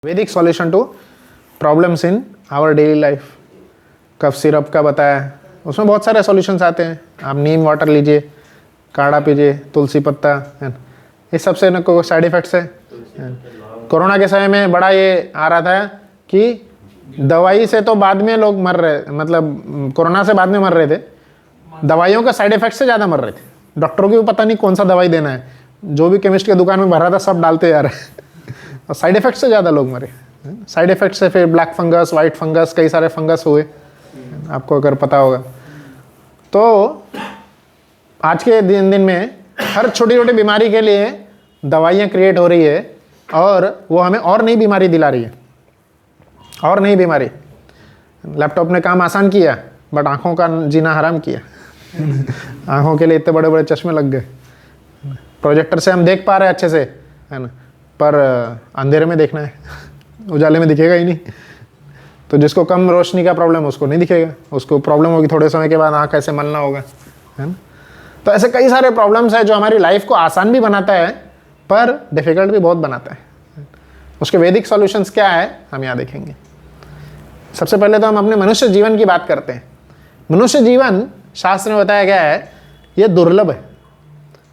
वैदिक solution to problems in our daily life. Cough syrup का बताया, उसमें बहुत सारे सॉल्यूशंस आते हैं। आप नीम वाटर लीजिए, काढ़ा पीजिए, तुलसी पत्ता है, इस सब से न कोई साइड इफेक्ट्स है। कोरोना के समय में बड़ा ये आ रहा था कि दवाई से तो बाद में लोग मर रहे, मतलब कोरोना से बाद में मर रहे थे, दवाइयों का साइड इफेक्ट से ज़्यादा मर रहे थे। डॉक्टरों को भी पता नहीं कौन सा दवाई देना है, जो भी केमिस्ट की दुकान में भर रहा था सब डालते जा रहे और साइड इफेक्ट से ज़्यादा लोग मरे। साइड इफेक्ट से फिर ब्लैक फंगस, वाइट फंगस, कई सारे फंगस हुए, आपको अगर पता होगा। तो आज के दिन में हर छोटी छोटी बीमारी के लिए दवाइयाँ क्रिएट हो रही है और वो हमें और नई बीमारी दिला रही है, और नई बीमारी। लैपटॉप ने काम आसान किया बट आँखों का जीना हराम किया। आँखों के लिए इतने बड़े बड़े चश्मे लग गए। प्रोजेक्टर से हम देख पा रहे हैं अच्छे से, है ना, पर अंधेरे में देखना है, उजाले में दिखेगा ही नहीं। तो जिसको कम रोशनी का प्रॉब्लम उसको नहीं दिखेगा, उसको प्रॉब्लम होगी थोड़े समय के बाद, आँख ऐसे मलना होगा, है ना। तो ऐसे कई सारे प्रॉब्लम्स हैं जो हमारी लाइफ को आसान भी बनाता है पर डिफ़िकल्ट भी बहुत बनाता है। उसके वैदिक सॉल्यूशंस क्या है हम यहाँ देखेंगे। सबसे पहले तो हम अपने मनुष्य जीवन की बात करते हैं। मनुष्य जीवन शास्त्र में बताया गया है ये दुर्लभ है,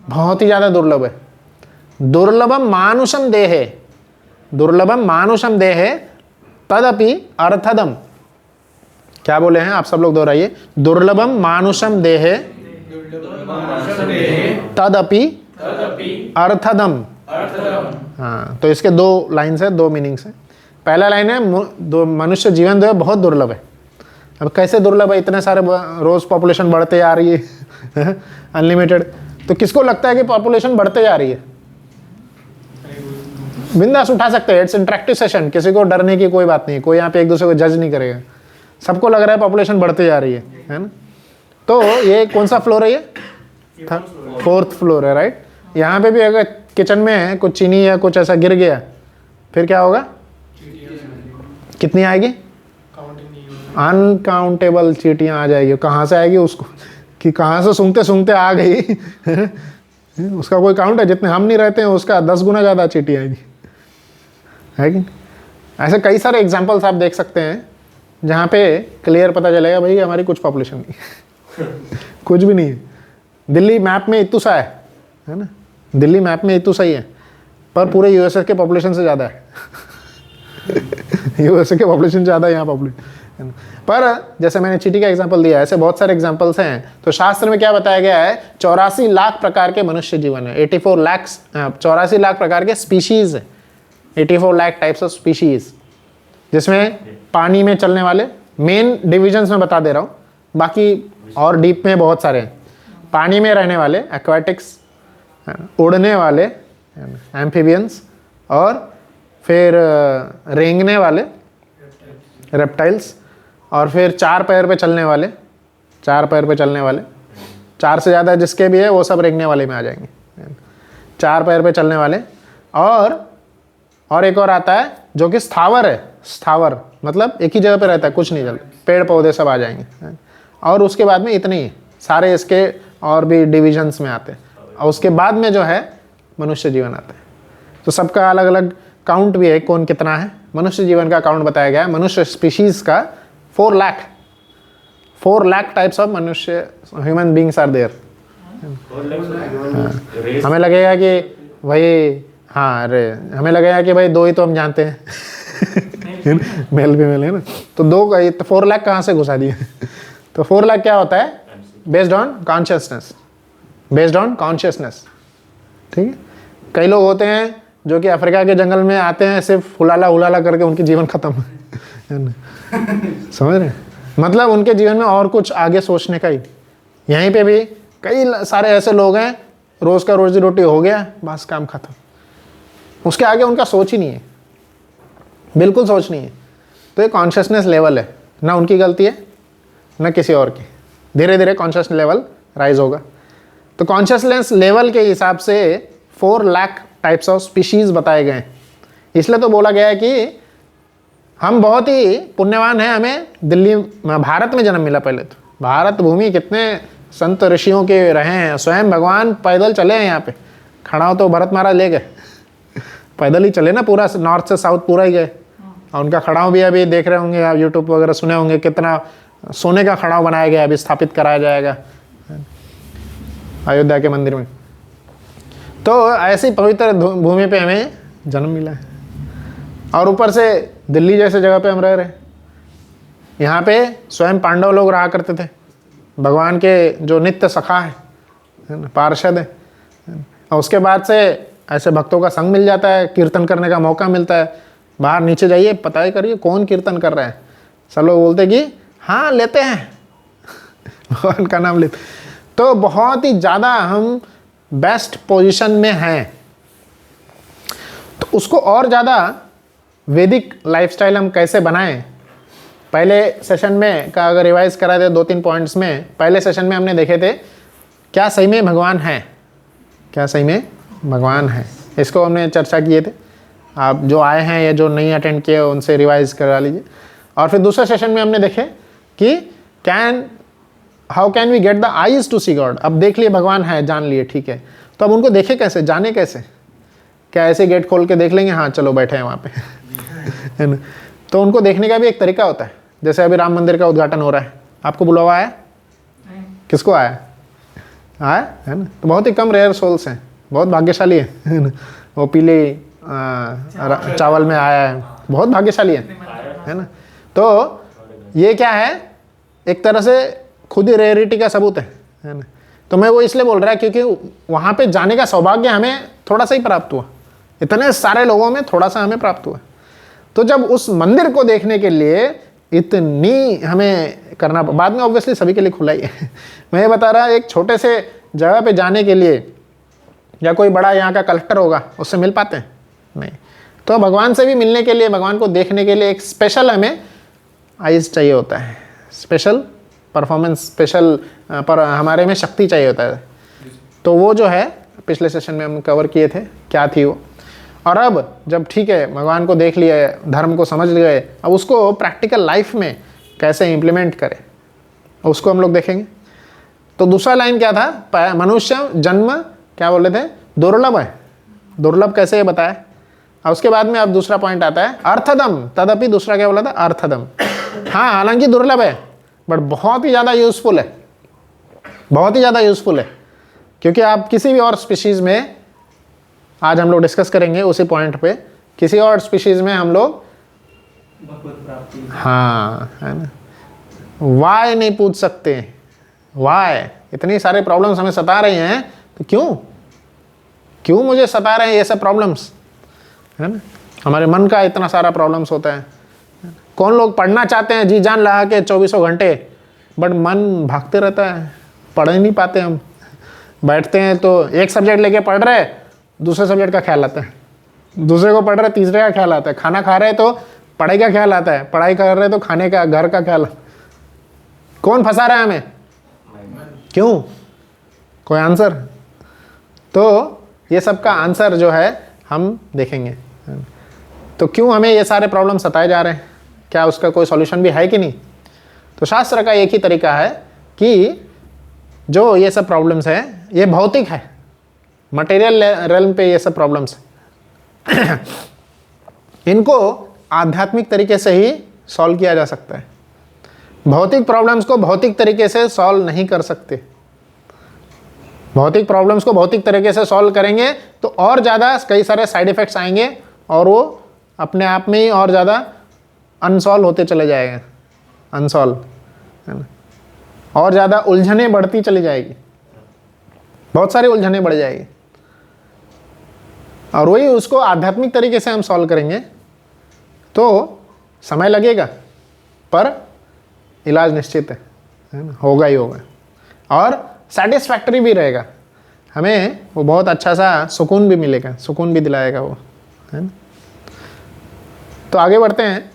बहुत ही ज़्यादा दुर्लभ है। दुर्लभम मानुषम देहे, दुर्लभम मानुषम देहे तदपि अर्थदम। क्या बोले हैं आप सब लोग, दोहराइए। दुर्लभम मानुषम देहे तदपि अर्थदम। हाँ, तो इसके दो लाइन्स है, दो मीनिंग्स है। पहला लाइन है मनुष्य जीवन जो है बहुत दुर्लभ है। अब कैसे दुर्लभ है, इतने सारे रोज पॉपुलेशन बढ़ते आ रही है अनलिमिटेड। तो किसको लगता है कि पॉपुलेशन बढ़ते जा रही है, बिंदास उठा सकते हैं। इट्स इंटरेक्टिव सेशन, किसी को डरने की कोई बात नहीं, कोई यहाँ पे एक दूसरे को जज नहीं करेगा। सबको लग रहा है पॉपुलेशन बढ़ते जा रही है ना। तो ये कौन सा फ्लोर है, ये फोर्थ फ्लोर है, राइट। यहाँ पे भी अगर किचन में है कुछ चीनी या कुछ ऐसा गिर गया फिर क्या होगा, कितनी आएगी, अनकाउंटेबल चींटियाँ आ जाएगी। कहाँ से आएगी उसको, कि कहाँ से सूंघते सूंघते आ गई उसका कोई काउंट है, जितने हम नहीं रहते हैं उसका 10 गुना ज़्यादा चींटी आएगी, है कि। ऐसे कई सारे एग्जाम्पल्स आप देख सकते हैं जहाँ पे क्लियर पता चलेगा भाई हमारी कुछ पॉपुलेशन नहीं कुछ भी नहीं है। दिल्ली मैप में इतना सा है ना, दिल्ली मैप में इतना सही है पर पूरे यूएसए के पॉपुलेशन से ज़्यादा है यूएसए के पॉपुलेशन ज़्यादा है यहाँ पॉपुलेशन। पर जैसे मैंने चींटी का एग्जांपल दिया, ऐसे बहुत सारे एग्जांपल्स हैं। तो शास्त्र में क्या बताया गया है, 84 लाख प्रकार के मनुष्य जीवन है। 84 लाख प्रकार के स्पीशीज है, 84 लाख टाइप्स ऑफ स्पीशीज, जिसमें पानी में चलने वाले, मेन डिविजन्स में बता दे रहा हूँ, बाकी और डीप में बहुत सारे हैं। पानी में रहने वाले एक्वाटिक्स, उड़ने वाले एम्फीबियंस, और फिर रेंगने वाले रेप्टाइल्स, और फिर 4 पैर पे चलने वाले, 4 पैर पे चलने वाले, 4 से ज़्यादा जिसके भी है वो सब रेंगने वाले में आ जाएंगे। 4 पैर पे चलने वाले, और एक और आता है जो कि स्थावर है। स्थावर मतलब एक ही जगह पे रहता है, कुछ नहीं चलता, पेड़ पौधे सब आ जाएंगे। और उसके बाद में इतने ही सारे इसके और भी डिविजन्स में आते हैं, और उसके बाद में जो है मनुष्य जीवन आता है। तो सबका अलग अलग काउंट भी है, कौन कितना है। मनुष्य जीवन का काउंट बताया गया है, मनुष्य स्पीशीज का 4 लाख टाइप्स ऑफ मनुष्य ह्यूमन बींग्स आर देयर। हमें लगेगा कि भाई, हाँ अरे हमें लगेगा कि भाई 2 ही तो हम जानते हैं मेल फीमेल है ना, तो 2 का 4 लाख कहाँ से घुसा दिए तो 4 लाख क्या होता है, based on consciousness, based on consciousness, ठीक है। कई लोग होते हैं जो कि अफ्रीका के जंगल में आते हैं, सिर्फ हुलाला हुलाला करके उनकी जीवन खत्म है ना समझ रहे हैं, मतलब उनके जीवन में और कुछ आगे सोचने का ही। यहीं पे भी कई सारे ऐसे लोग हैं, रोज का रोजी रोटी हो गया, बस काम खत्म, उसके आगे उनका सोच ही नहीं है, बिल्कुल सोच नहीं है। तो ये कॉन्शियसनेस लेवल है, ना उनकी गलती है ना किसी और की। धीरे धीरे कॉन्शियस लेवल राइज होगा। तो कॉन्शियसनेस लेवल के हिसाब से 4 लाख टाइप्स ऑफ स्पीशीज बताए गए हैं। इसलिए तो बोला गया है कि हम बहुत ही पुण्यवान हैं, हमें दिल्ली भारत में जन्म मिला। पहले तो भारत भूमि कितने संत ऋषियों के रहे हैं, स्वयं भगवान पैदल चले हैं यहाँ पे, खड़ा हो तो भरत महाराज ले गए पैदल ही चले ना, पूरा नॉर्थ से साउथ पूरा ही गए। और उनका खड़ाव भी अभी देख रहे होंगे आप, यूट्यूब वगैरह सुने होंगे, कितना सोने का खड़ाव बनाया गया, अभी स्थापित कराया जाएगा अयोध्या के मंदिर में। तो ऐसी पवित्र भूमि पे हमें जन्म मिला है, और ऊपर से दिल्ली जैसे जगह पे हम रह रहे हैं। यहाँ पे स्वयं पांडव लोग रहा करते थे, भगवान के जो नित्य सखा है ना, पार्षद है। और उसके बाद से ऐसे भक्तों का संग मिल जाता है, कीर्तन करने का मौका मिलता है। बाहर नीचे जाइए, पता ही करिए कौन कीर्तन कर रहा है। सब लोग बोलते कि हाँ लेते हैं भगवान का नाम लेते। तो बहुत ही ज़्यादा हम बेस्ट पोजीशन में हैं। तो उसको और ज़्यादा वैदिक लाइफस्टाइल हम कैसे बनाएं, पहले सेशन में का अगर रिवाइज करा दे 2-3 पॉइंट्स में, पहले सेशन में हमने देखे थे क्या सही में भगवान है, क्या सही में भगवान है, इसको हमने चर्चा किए थे। आप जो आए हैं या जो नहीं अटेंड किए उनसे रिवाइज करा लीजिए। और फिर दूसरे सेशन में हमने देखे कि how can we get the eyes to see God. अब देख लिए भगवान है, जान लिए, ठीक है, तो अब उनको देखे कैसे, जाने कैसे? क्या ऐसे गेट खोल के देख लेंगे, हाँ चलो बैठे हैं वहाँ पे है ना? तो उनको देखने का भी एक तरीका होता है। जैसे अभी राम मंदिर का उद्घाटन हो रहा है, आपको बुलावा आया? किसको आया? आया है ना? तो बहुत ही कम रेयर सोल्स हैं, बहुत भाग्यशाली है ना? वो पीले चावल में आया है, बहुत भाग्यशाली है ना? तो ये क्या है, एक तरह से खुद ही रेयरिटी का सबूत है ना? तो मैं वो इसलिए बोल रहा है क्योंकि वहाँ पे जाने का सौभाग्य हमें थोड़ा सा ही प्राप्त हुआ, इतने सारे लोगों में थोड़ा सा हमें प्राप्त हुआ। तो जब उस मंदिर को देखने के लिए इतनी हमें करना, बाद में ऑब्वियसली सभी के लिए खुला ही है मैं ये बता रहा, एक छोटे से जगह पे जाने के लिए, या कोई बड़ा यहाँ का कलेक्टर होगा उससे मिल पाते हैं नहीं। तो भगवान से भी मिलने के लिए, भगवान को देखने के लिए एक स्पेशल हमें आइज चाहिए होता है, स्पेशल परफॉर्मेंस, स्पेशल पर हमारे में शक्ति चाहिए होता है। तो वो जो है पिछले सेशन में हम कवर किए थे, क्या थी वो। और अब जब ठीक है भगवान को देख लिया, धर्म को समझ गए, अब उसको प्रैक्टिकल लाइफ में कैसे इम्प्लीमेंट करें उसको हम लोग देखेंगे। तो दूसरा लाइन क्या था, मनुष्य जन्म क्या बोल रहे थे, दुर्लभ है, दुर्लभ कैसे ये बताया। और उसके बाद में अब दूसरा पॉइंट आता है अर्थदम, तदपि दूसरा क्या बोला था, अर्थदम। हाँ हालांकि दुर्लभ है बट बहुत ही ज़्यादा यूजफुल है, बहुत ही ज़्यादा यूजफुल है। क्योंकि आप किसी भी और स्पीशीज़ में, आज हम लोग डिस्कस करेंगे उसी पॉइंट पे, किसी और स्पीशीज़ में हम लोग हाँ है ना, वाई नहीं पूछ सकते, वाई, इतनी सारे प्रॉब्लम्स हमें सता रही हैं, तो क्यों मुझे सता रहे हैं ये सब प्रॉब्लम्स, है ना? हमारे मन का इतना सारा प्रॉब्लम्स होता है। कौन लोग पढ़ना चाहते हैं जी जान लगा के 24 घंटे, बट मन भागते रहता है, पढ़ ही नहीं पाते हम। बैठते हैं तो एक सब्जेक्ट लेके पढ़ रहे, दूसरे सब्जेक्ट का ख्याल आता है, दूसरे को पढ़ रहे तीसरे का ख्याल आता है, खाना खा रहे तो पढ़ाई का ख्याल आता है, पढ़ाई कर रहे तो खाने का, घर का ख्याल। कौन फंसा रहा है हमें, क्यों? कोई आंसर? तो ये सब का आंसर जो है हम देखेंगे। तो क्यों हमें ये सारे प्रॉब्लम सताए जा रहे हैं, क्या उसका कोई सॉल्यूशन भी है कि नहीं? तो शास्त्र का एक ही तरीका है कि जो ये सब प्रॉब्लम्स है ये भौतिक है, मटेरियल रेल्म पे ये सब प्रॉब्लम्स है इनको आध्यात्मिक तरीके से ही सॉल्व किया जा सकता है। भौतिक प्रॉब्लम्स को भौतिक तरीके से सॉल्व नहीं कर सकते। भौतिक प्रॉब्लम्स को भौतिक तरीके से सॉल्व करेंगे तो और ज़्यादा कई सारे साइड इफ़ेक्ट्स आएंगे और वो अपने आप में ही और ज़्यादा अनसॉल्व होते चले जाएंगे, अनसॉल्व, है ना? और ज़्यादा उलझने बढ़ती चली जाएगी, बहुत सारी उलझने बढ़ जाएगी। और वही उसको आध्यात्मिक तरीके से हम सॉल्व करेंगे तो समय लगेगा पर इलाज निश्चित है ना? होगा ही होगा, और सेटिस्फैक्टरी भी रहेगा, हमें वो बहुत अच्छा सा सुकून भी मिलेगा, सुकून भी दिलाएगा वो, है ना? तो आगे बढ़ते हैं।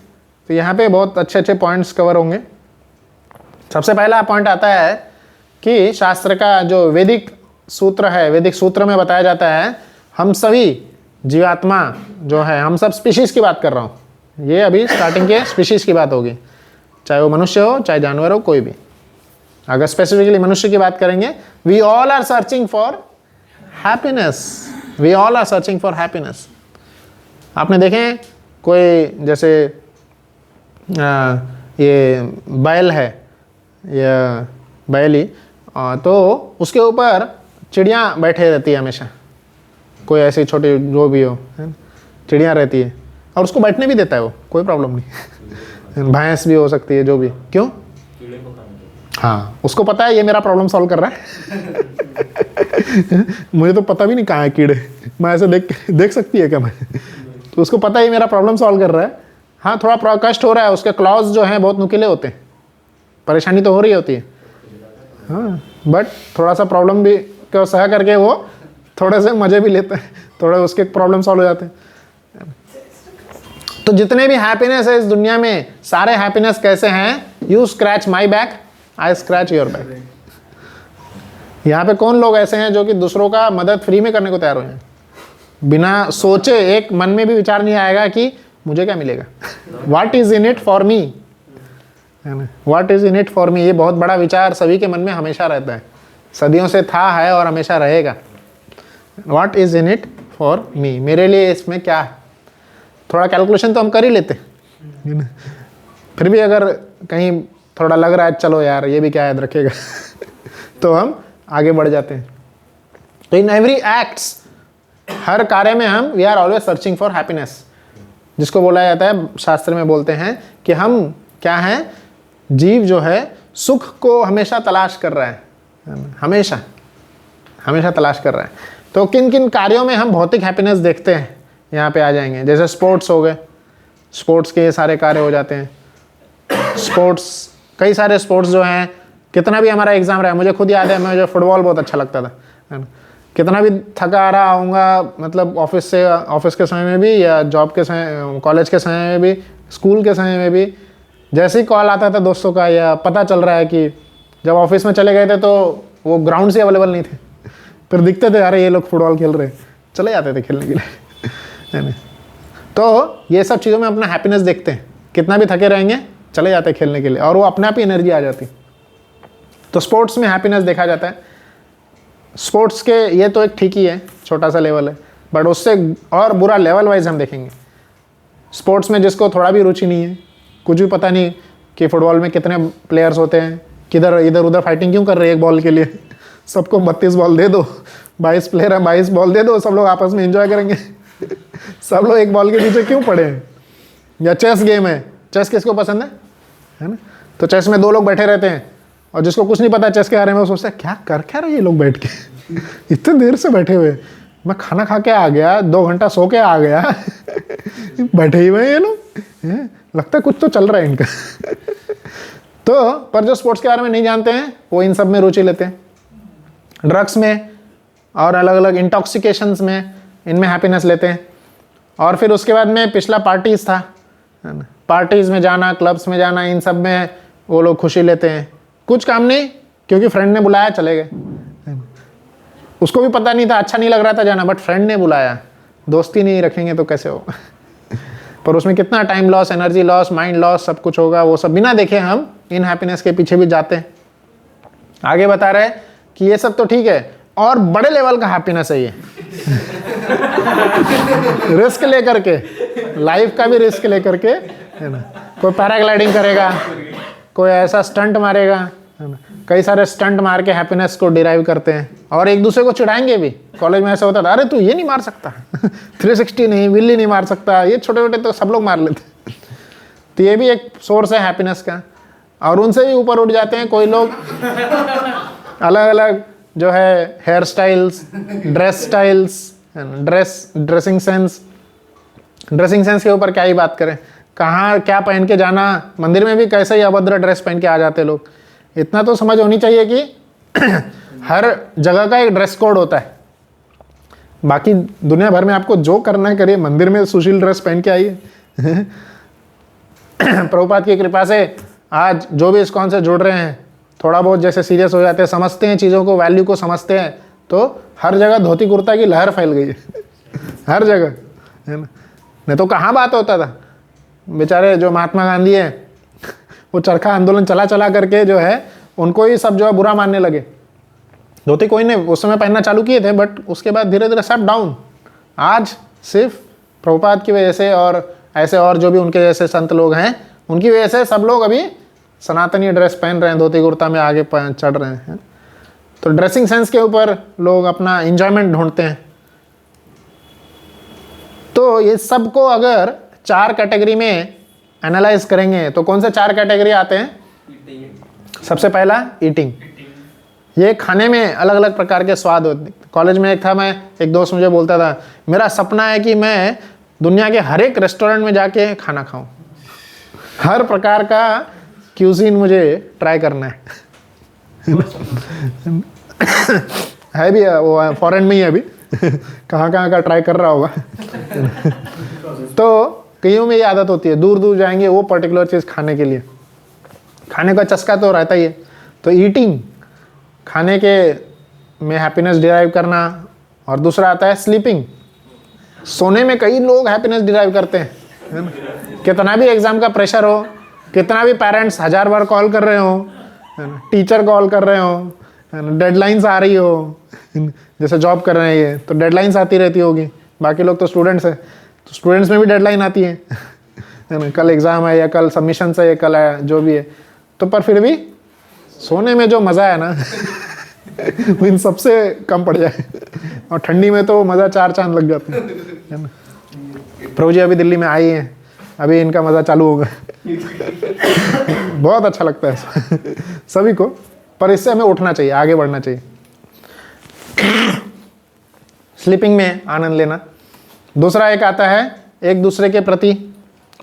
तो यहाँ पे बहुत अच्छे अच्छे पॉइंट्स कवर होंगे। सबसे पहला पॉइंट आता है कि शास्त्र का जो वैदिक सूत्र है, वैदिक सूत्र में बताया जाता है हम सभी जीवात्मा जो है, हम सब स्पीशीज़ की बात कर रहा हूँ, ये अभी स्टार्टिंग के स्पीशीज़ की बात होगी, चाहे वो मनुष्य हो चाहे जानवर हो कोई भी। अगर स्पेसिफिकली मनुष्य की बात करेंगे, we all are searching for happiness, we all are searching for happiness. आपने देखे कोई जैसे ये बैल है या बैली, तो उसके ऊपर चिड़िया बैठे रहती है हमेशा, कोई ऐसी छोटी जो भी हो, है, चिड़िया रहती है और उसको बैठने भी देता है वो, कोई प्रॉब्लम नहीं। भैंस भी हो सकती है, जो भी, क्यों? हाँ, उसको पता है ये मेरा प्रॉब्लम सॉल्व कर रहा है। मुझे तो पता भी नहीं कहाँ है कीड़े, मैं ऐसे देख सकती है क्या मैं? तो उसको पता है ये मेरा प्रॉब्लम सॉल्व कर रहा है। हाँ, थोड़ा कष्ट हो रहा है, उसके क्लॉज जो हैं बहुत नुकीले होते हैं, परेशानी तो हो रही होती है, हाँ, बट थोड़ा सा प्रॉब्लम भी को सह करके वो थोड़े से मजे भी लेते हैं, थोड़े उसके प्रॉब्लम सॉल्व हो जाते हैं। तो जितने भी हैप्पीनेस है इस दुनिया में, सारे हैप्पीनेस कैसे हैं? You scratch my back, I scratch your back. यहाँ पे कौन लोग ऐसे हैं जो कि दूसरों का मदद फ्री में करने को तैयार हो हैं, बिना सोचे? एक मन में भी विचार नहीं आएगा कि मुझे क्या मिलेगा, what is in it for me, है ना? What is in it for me, ये बहुत बड़ा विचार सभी के मन में हमेशा रहता है, सदियों से था, है और हमेशा रहेगा। What is in it for me, मेरे लिए इसमें क्या है? थोड़ा कैलकुलेशन तो हम कर ही लेते हैं, फिर भी अगर कहीं थोड़ा लग रहा है चलो यार ये भी क्या याद रखेगा, तो हम आगे बढ़ जाते हैं। तो इन एवरी एक्ट्स, हर कार्य में हम we are always searching for happiness, जिसको बोला जाता है, शास्त्र में बोलते हैं कि हम क्या हैं? जीव जो है सुख को हमेशा तलाश कर रहा है, हमेशा तलाश कर रहा है। तो किन किन कार्यों में हम भौतिक हैप्पीनेस देखते हैं, यहाँ पे आ जाएंगे। जैसे स्पोर्ट्स हो गए, स्पोर्ट्स के सारे कार्य हो जाते हैं। स्पोर्ट्स, कई सारे स्पोर्ट्स जो हैं, कितना भी हमारा एग्जाम रहा है, मुझे खुद याद है, मुझे फुटबॉल बहुत अच्छा लगता था, है ना? कितना भी थका रहा आऊँगा, मतलब ऑफिस के समय में भी, या जॉब के समय, कॉलेज के समय में भी, स्कूल के समय में भी, जैसे ही कॉल आता था दोस्तों का, या पता चल रहा है कि जब ऑफिस में चले गए थे तो वो ग्राउंड से अवेलेबल नहीं थे, फिर दिखते थे अरे ये लोग फुटबॉल खेल रहे हैं, चले जाते थे खेलने के लिए, है ना? तो ये सब चीज़ों में अपना हैप्पीनेस देखते हैं, कितना भी थके रहेंगे चले जाते हैं खेलने के लिए, और वो अपने आप ही एनर्जी आ जाती। तो स्पोर्ट्स में हैप्पीनेस देखा जाता है। स्पोर्ट्स के ये तो एक ठीक ही है, छोटा सा लेवल है, बट उससे और बुरा लेवल वाइज हम देखेंगे। स्पोर्ट्स में जिसको थोड़ा भी रुचि नहीं है, कुछ भी पता नहीं कि फुटबॉल में कितने प्लेयर्स होते हैं, किधर इधर उधर फाइटिंग क्यों कर रहे हैं एक बॉल के लिए, सबको 32 बॉल दे दो, 22 प्लेयर है, 22 बॉल दे दो, सब लोग आपस में एंजॉय करेंगे। सब लोग एक बॉल के पीछे क्यों पड़े हैं? या चेस गेम है, चेस किसको पसंद है ना? तो चेस में 2 लोग बैठे रहते हैं, और जिसको कुछ नहीं पता चेस के बारे में वो सोचता है क्या कर क्या रहे ये लोग बैठ के, इतने देर से बैठे हुए, मैं खाना खा के आ गया, 2 घंटा सो के आ गया, बैठे ही हुए ये लोग, लगता है कुछ तो चल रहा है इनका। तो पर जो स्पोर्ट्स के बारे में नहीं जानते हैं वो इन सब में रुचि लेते हैं, ड्रग्स में और अलग अलग इंटॉक्सिकेशंस में, इनमें हैप्पीनेस लेते हैं। और फिर उसके बाद में पिछला पार्टीज था, है ना? पार्टीज में जाना, क्लब्स में जाना, इन सब में वो लोग खुशी लेते हैं। कुछ काम नहीं, क्योंकि फ्रेंड ने बुलाया चले गए, उसको भी पता नहीं था, अच्छा नहीं लग रहा था जाना, बट फ्रेंड ने बुलाया, दोस्ती नहीं रखेंगे तो कैसे होगा? पर उसमें कितना time loss, energy loss, mind loss, सब कुछ होगा, वो सब बिना देखे हम इन हैप्पीनेस के पीछे भी जाते हैं। आगे बता रहे कि ये सब तो ठीक है, और बड़े लेवल का हैप्पीनेस है ये। रिस्क लेकर के, लाइफ का भी रिस्क लेकर के, है ना? कोई पैराग्लाइडिंग करेगा, कोई ऐसा स्टंट मारेगा, है ना? कई सारे स्टंट मार के हैप्पीनेस को डिराइव करते हैं, और एक दूसरे को चिढ़ाएंगे भी। कॉलेज में ऐसा होता था, अरे तू ये नहीं मार सकता, 360 नहीं, विल्ली नहीं मार सकता, ये छोटे छोटे तो सब लोग मार लेते। तो ये भी एक सोर्स है हैप्पीनेस का। और उनसे भी ऊपर उठ जाते हैं कोई लोग, अलग अलग जो है hair styles, dress styles, dressing sense के ऊपर क्या ही बात करें, कहाँ क्या पहन के जाना, मंदिर में भी कैसे ही अभद्र ड्रेस पहन के आ जाते लोग। इतना तो समझ होनी चाहिए कि हर जगह का एक ड्रेस कोड होता है, बाकी दुनिया भर में आपको जो करना है करिए, मंदिर में सुशील ड्रेस पहन के आइए। प्रभुपाद की कृपा से आज जो भी इस्कॉन से जुड़ रहे हैं, थोड़ा बहुत जैसे सीरियस हो जाते हैं, समझते हैं चीज़ों को, वैल्यू को समझते हैं, तो हर जगह धोती कुर्ता की लहर फैल गई है। हर जगह, है ना? नहीं तो कहाँ बात होता था, बेचारे जो महात्मा गांधी है, वो चरखा आंदोलन चला करके जो है उनको ही सब जो है बुरा मानने लगे। धोती कोई ने उस समय पहनना चालू किए थे, बट उसके बाद धीरे धीरे सब डाउन। आज सिर्फ प्रभुपाद की वजह से और ऐसे और जो भी उनके जैसे संत लोग हैं उनकी वजह से सब लोग अभी सनातनी ड्रेस पहन रहे हैं, धोती कुर्ता में आगे चढ़ रहे हैं। तो ड्रेसिंग सेंस के ऊपर लोग अपना एंजॉयमेंट ढूंढते हैं। तो ये सबको अगर 4 कैटेगरी में एनालाइज करेंगे तो कौन से 4 कैटेगरी आते हैं? सबसे पहला ईटिंग। ये खाने में अलग अलग प्रकार के स्वाद होते। कॉलेज में एक दोस्त मुझे बोलता था, मेरा सपना है कि मैं दुनिया के हर एक रेस्टोरेंट में जाके खाना खाऊं, हर प्रकार का क्यूजीन मुझे ट्राई करना है। है भी वो फॉरेन में ही अभी कहाँ का ट्राई कर रहा होगा। तो कईयों में ये आदत होती है, दूर दूर जाएंगे वो पर्टिकुलर चीज़ खाने के लिए। खाने का चस्का तो रहता ही है। तो ईटिंग, खाने के में हैप्पीनेस डिराइव करना। और दूसरा आता है स्लीपिंग। सोने में कई लोग हैप्पीनेस डिराइव करते हैं, है ना? कितना भी एग्जाम का प्रेशर हो, कितना भी पेरेंट्स 1000 बार कॉल कर रहे हो, है ना, टीचर कॉल कर रहे हो, है ना, डेडलाइंस आ रही हो, जैसे जॉब कर रहे हैं ये तो डेडलाइंस आती रहती होगी। बाकी लोग तो स्टूडेंट्स हैं, तो स्टूडेंट्स में भी डेडलाइन आती है ना, कल एग्ज़ाम है या कल सबमिशन है या कल है जो भी है। तो पर फिर भी सोने में जो मज़ा है ना वो इन सबसे कम पड़ जाए। और ठंडी में तो मज़ा 4 चांद लग जाते हैं, है ना। प्रभु जी अभी दिल्ली में आई हैं, अभी इनका मज़ा चालू होगा। बहुत अच्छा लगता है सभी को, पर इससे हमें उठना चाहिए, आगे बढ़ना चाहिए। स्लीपिंग में आनंद लेना। दूसरा एक आता है एक दूसरे के प्रति,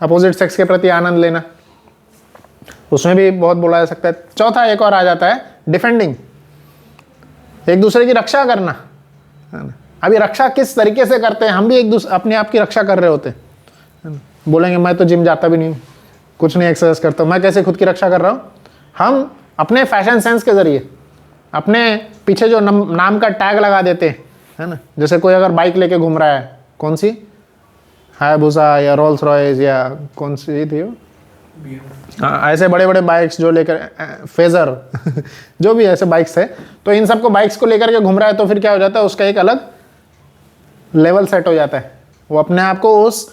अपोजिट सेक्स के प्रति आनंद लेना, उसमें भी बहुत बोला जा सकता है। चौथा एक और आ जाता है डिफेंडिंग, एक दूसरे की रक्षा करना, है ना। अभी रक्षा किस तरीके से करते हैं? हम भी एक दूसरे अपने आप की रक्षा कर रहे होते हैं। बोलेंगे मैं तो जिम जाता भी नहीं हूँ, कुछ नहीं एक्सरसाइज करता हूँ, मैं कैसे खुद की रक्षा कर रहा हूँ? हम अपने फैशन सेंस के जरिए अपने पीछे जो नाम का टैग लगा देते हैं, है ना। जैसे कोई अगर बाइक लेके घूम रहा है, कौन सी, हायाबुसा या रोल्स रॉयस या कौन सी थी वो, ऐसे बड़े बड़े बाइक्स जो लेकर, फेजर जो भी ऐसे बाइक्स है, तो इन सबको बाइक्स को लेकर के घूम रहा है, तो फिर क्या हो जाता है? उसका एक अलग लेवल सेट हो जाता है। वो अपने आप को उस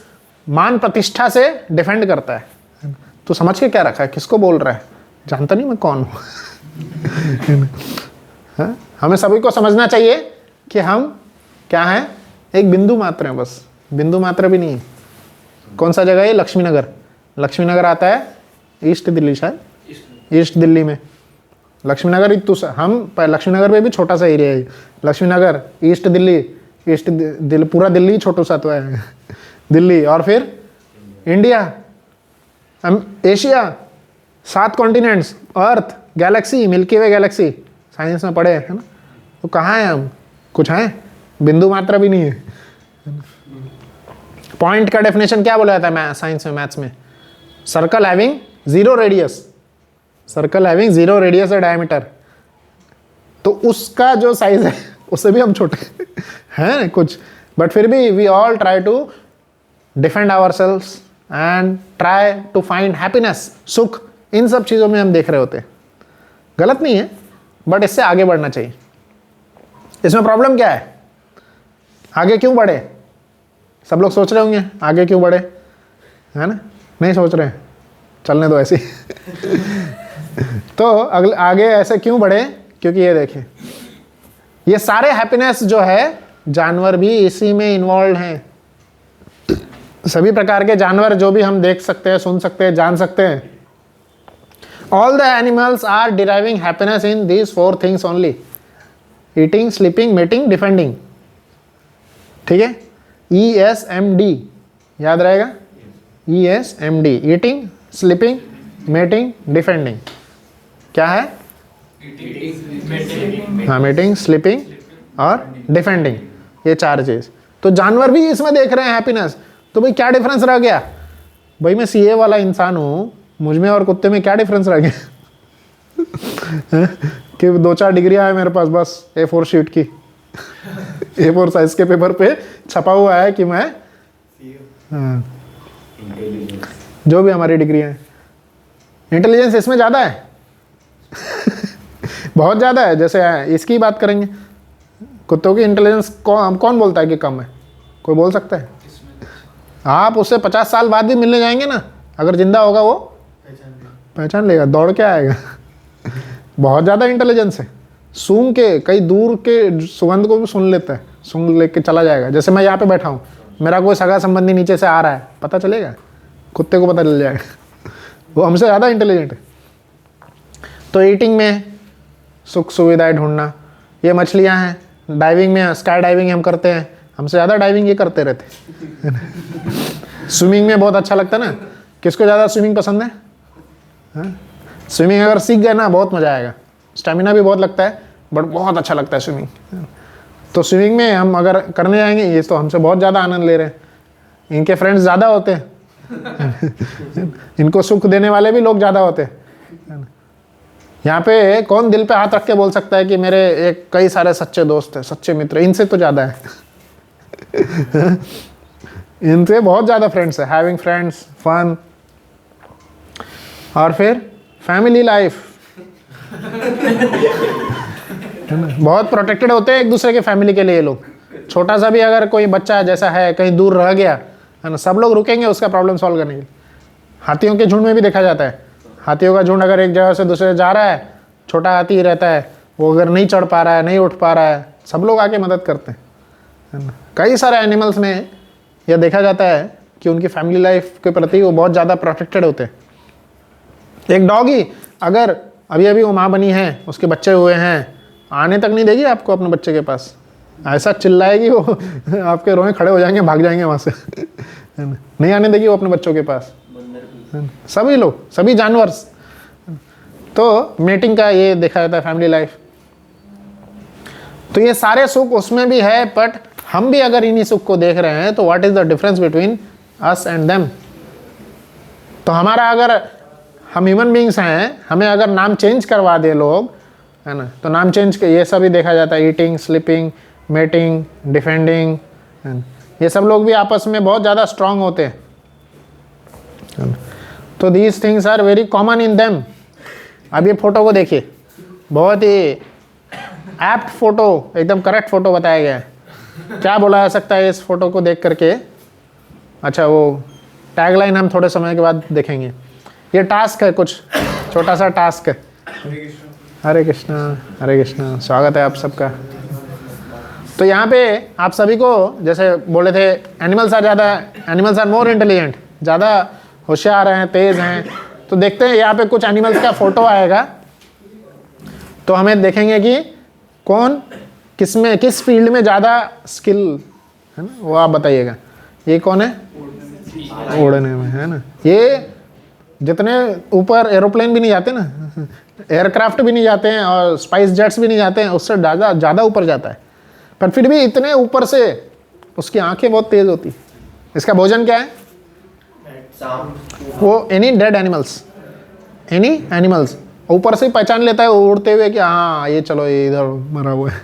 मान प्रतिष्ठा से डिफेंड करता है। तो समझ के क्या रखा है, किसको बोल रहा है, जानता नहीं मैं कौन हूँ। हमें सभी को समझना चाहिए कि हम क्या हैं, एक बिंदु मात्र हैं, बस बिंदु मात्र भी नहीं है। कौन सा जगह है? लक्ष्मीनगर। लक्ष्मीनगर आता है ईस्ट दिल्ली, शायद ईस्ट दिल्ली में लक्ष्मीनगर। हम लक्ष्मीनगर में भी छोटा सा एरिया है लक्ष्मीनगर, ईस्ट दिल्ली, ईस्ट दिल्ली, पूरा दिल्ली छोटा सा तो है दिल्ली। और फिर इंडिया, एशिया, 7 कॉन्टिनेंट्स, अर्थ, गैलेक्सी, मिल्की वे गैलेक्सी, साइंस में पढ़े है ना। तो कहाँ हैं हम? कुछ हैं, बिंदु मात्रा भी नहीं है। पॉइंट का डेफिनेशन क्या बोला जाता है साइंस में, मैथ्स में? Circle having 0 radius, circle having 0 radius और डायमीटर। तो उसका जो साइज है उससे भी हम छोटे हैं कुछ, बट फिर भी we all try to defend ourselves and try to find happiness, सुख। इन सब चीज़ों में हम देख रहे होते हैं। गलत नहीं है, बट इससे आगे बढ़ना चाहिए। इसमें प्रॉब्लम क्या है? आगे क्यों बढ़े? सब लोग सोच रहे होंगे आगे क्यों बढ़े, है ना। नहीं सोच रहे हैं, चलने दो ऐसे तो अगले आगे ऐसे क्यों बढ़े? क्योंकि ये देखिए, ये सारे हैप्पीनेस जो है, जानवर भी इसी में इन्वॉल्व हैं। सभी प्रकार के जानवर जो भी हम देख सकते हैं, सुन सकते हैं, जान सकते हैं, all the animals are deriving happiness in these 4 things only: eating, sleeping, mating, defending. ठीक है, ESMD याद रहेगा, ESMD, eating, sleeping, mating, defending. क्या है? हाँ, मीटिंग, स्लीपिंग और डिफेंडिंग, ये 4 चीज। तो जानवर भी इसमें देख रहे हैं हैप्पीनेस। तो भाई क्या डिफरेंस रह गया? भाई मैं CA वाला इंसान हूँ, मुझ में और कुत्ते में क्या डिफरेंस रह गया? कि 2-4 डिग्रियाँ है मेरे पास बस A4 शीट की A4 साइज के पेपर पे छपा हुआ है कि मैं, हाँ, जो भी हमारी डिग्री है। इंटेलिजेंस इसमें ज़्यादा है बहुत ज़्यादा है। जैसे इसकी बात करेंगे, कुत्तों की इंटेलिजेंस कौन बोलता है कि कम है? कोई बोल सकता है? आप उससे 50 साल बाद भी मिलने जाएंगे ना, अगर जिंदा होगा वो पहचान लेगा, दौड़ के आएगा। बहुत ज़्यादा इंटेलिजेंस है। सूंघ के कई दूर के सुगंध को भी सुन लेता है, सूंघ लेके चला जाएगा। जैसे मैं यहाँ पे बैठा हूँ, मेरा कोई सगा संबंधी नीचे से आ रहा है, पता चलेगा, कुत्ते को पता चल जाएगा। वो हमसे ज़्यादा इंटेलिजेंट है। तो ईटिंग में सुख सुविधाएं ढूंढना, ये मछलियाँ हैं। डाइविंग में स्काई डाइविंग हम करते हैं, हमसे ज़्यादा डाइविंग ये करते रहते। स्विमिंग में बहुत अच्छा लगता है ना, किसको ज़्यादा स्विमिंग पसंद है? स्विमिंग अगर सीख गए ना बहुत मज़ा आएगा। स्टेमिना भी बहुत लगता है बट बहुत अच्छा लगता है स्विमिंग। तो स्विमिंग में हम अगर करने जाएंगे, ये तो हमसे बहुत ज़्यादा आनंद ले रहे हैं, इनके फ्रेंड्स ज़्यादा होते हैं। इनको सुख देने वाले भी लोग ज़्यादा होते हैं। यहाँ पे कौन दिल पे हाथ रख के बोल सकता है कि मेरे एक कई सारे सच्चे दोस्त हैं, सच्चे मित्र, इनसे तो ज़्यादा है। इनसे बहुत ज़्यादा फ्रेंड्स है, हैविंग फ्रेंड्स, फन। और फिर फैमिली लाइफ, बहुत प्रोटेक्टेड होते हैं एक दूसरे के फैमिली के लिए लोग। छोटा सा भी अगर कोई बच्चा जैसा है कहीं दूर रह गया है ना, सब लोग रुकेंगे उसका प्रॉब्लम सॉल्व करने के लिए। हाथियों के झुंड में भी देखा जाता है, हाथियों का झुंड अगर एक जगह से दूसरे जा रहा है, छोटा हाथी रहता है, वो अगर नहीं चढ़ पा रहा है, नहीं उठ पा रहा है, सब लोग आके मदद करते हैं, है ना। कई सारे एनिमल्स में यह देखा जाता है कि उनकी फैमिली लाइफ के प्रति वो बहुत ज़्यादा प्रोटेक्टेड होते हैं। एक डॉगी अगर अभी अभी वो माँ बनी है, उसके बच्चे हुए हैं, आने तक नहीं देगी आपको अपने बच्चे के पास, ऐसा चिल्लाएगी वो, आपके रोए खड़े हो जाएंगे, भाग जाएंगे वहाँ से। नहीं आने देगी वो अपने बच्चों के पास। सभी लोग, सभी जानवर। तो मेटिंग का ये देखा जाता है, फैमिली लाइफ। तो ये सारे सुख उसमें भी है, बट हम भी अगर इन्हीं सुख को देख रहे हैं तो what is the difference between us and them. तो हमारा अगर हम ह्यूमन बींग्स हैं, हमें अगर नाम चेंज करवा दे लोग, है ना, तो नाम चेंज के ये सभी देखा जाता है, ईटिंग, स्लीपिंग, मेटिंग, डिफेंडिंग, ये सब लोग भी आपस में बहुत ज़्यादा स्ट्रांग होते हैं। तो these things are very common in them. अब ये फोटो को देखिए, बहुत ही एप्ट फोटो, एकदम करेक्ट फोटो बताया गया है। क्या बोला जा सकता है इस फोटो को देख करके? अच्छा, वो टैगलाइन हम थोड़े समय के बाद देखेंगे। ये टास्क है, कुछ छोटा सा टास्क है। हरे कृष्णा, हरे कृष्णा, स्वागत है आप सबका। तो यहाँ पे आप सभी को जैसे बोले थे, एनिमल्स आर मोर इंटेलिजेंट, ज़्यादा होशियार हैं, तेज़ हैं। तो देखते हैं यहाँ पे कुछ एनिमल्स का फोटो आएगा, तो हमें देखेंगे कि कौन किस फील्ड में ज़्यादा स्किल है ना, वो आप बताइएगा। ये कौन है? उड़ने में, है ना। ये जितने ऊपर एरोप्लेन भी नहीं जाते ना, एयरक्राफ्ट भी नहीं जाते हैं और स्पाइस जेट्स भी नहीं जाते हैं, उससे ज़्यादा ऊपर जाता है, पर फिर भी इतने ऊपर से उसकी आंखें बहुत तेज़ होती। इसका भोजन क्या है? वो एनी डेड एनिमल्स ऊपर से पहचान लेता है उड़ते हुए कि हाँ ये चलो ये इधर मरा हुआ है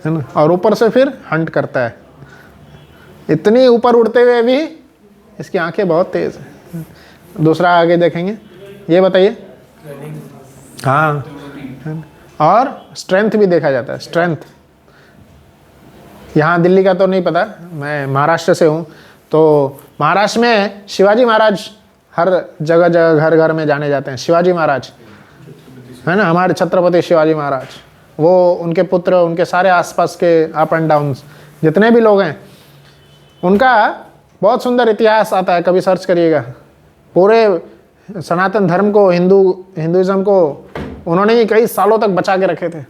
ना, और ऊपर से फिर हंट करता है। इतनी ऊपर उड़ते हुए भी इसकी आंखें बहुत तेज़ हैं। दूसरा आगे देखेंगे, ये बताइए। हाँ, और स्ट्रेंथ भी देखा जाता है, स्ट्रेंथ। यहाँ दिल्ली का तो नहीं पता, मैं महाराष्ट्र से हूँ। तो महाराष्ट्र में शिवाजी महाराज हर जगह घर घर में जाने जाते हैं। शिवाजी महाराज, है ना, हमारे छत्रपति शिवाजी महाराज, वो उनके पुत्र, उनके सारे आसपास के अप एंड डाउन जितने भी लोग हैं, उनका बहुत सुंदर इतिहास आता है, कभी सर्च करिएगा। पूरे सनातन धर्म को, हिंदुइज्म को उन्होंने ही कई सालों तक बचा के रखे थे।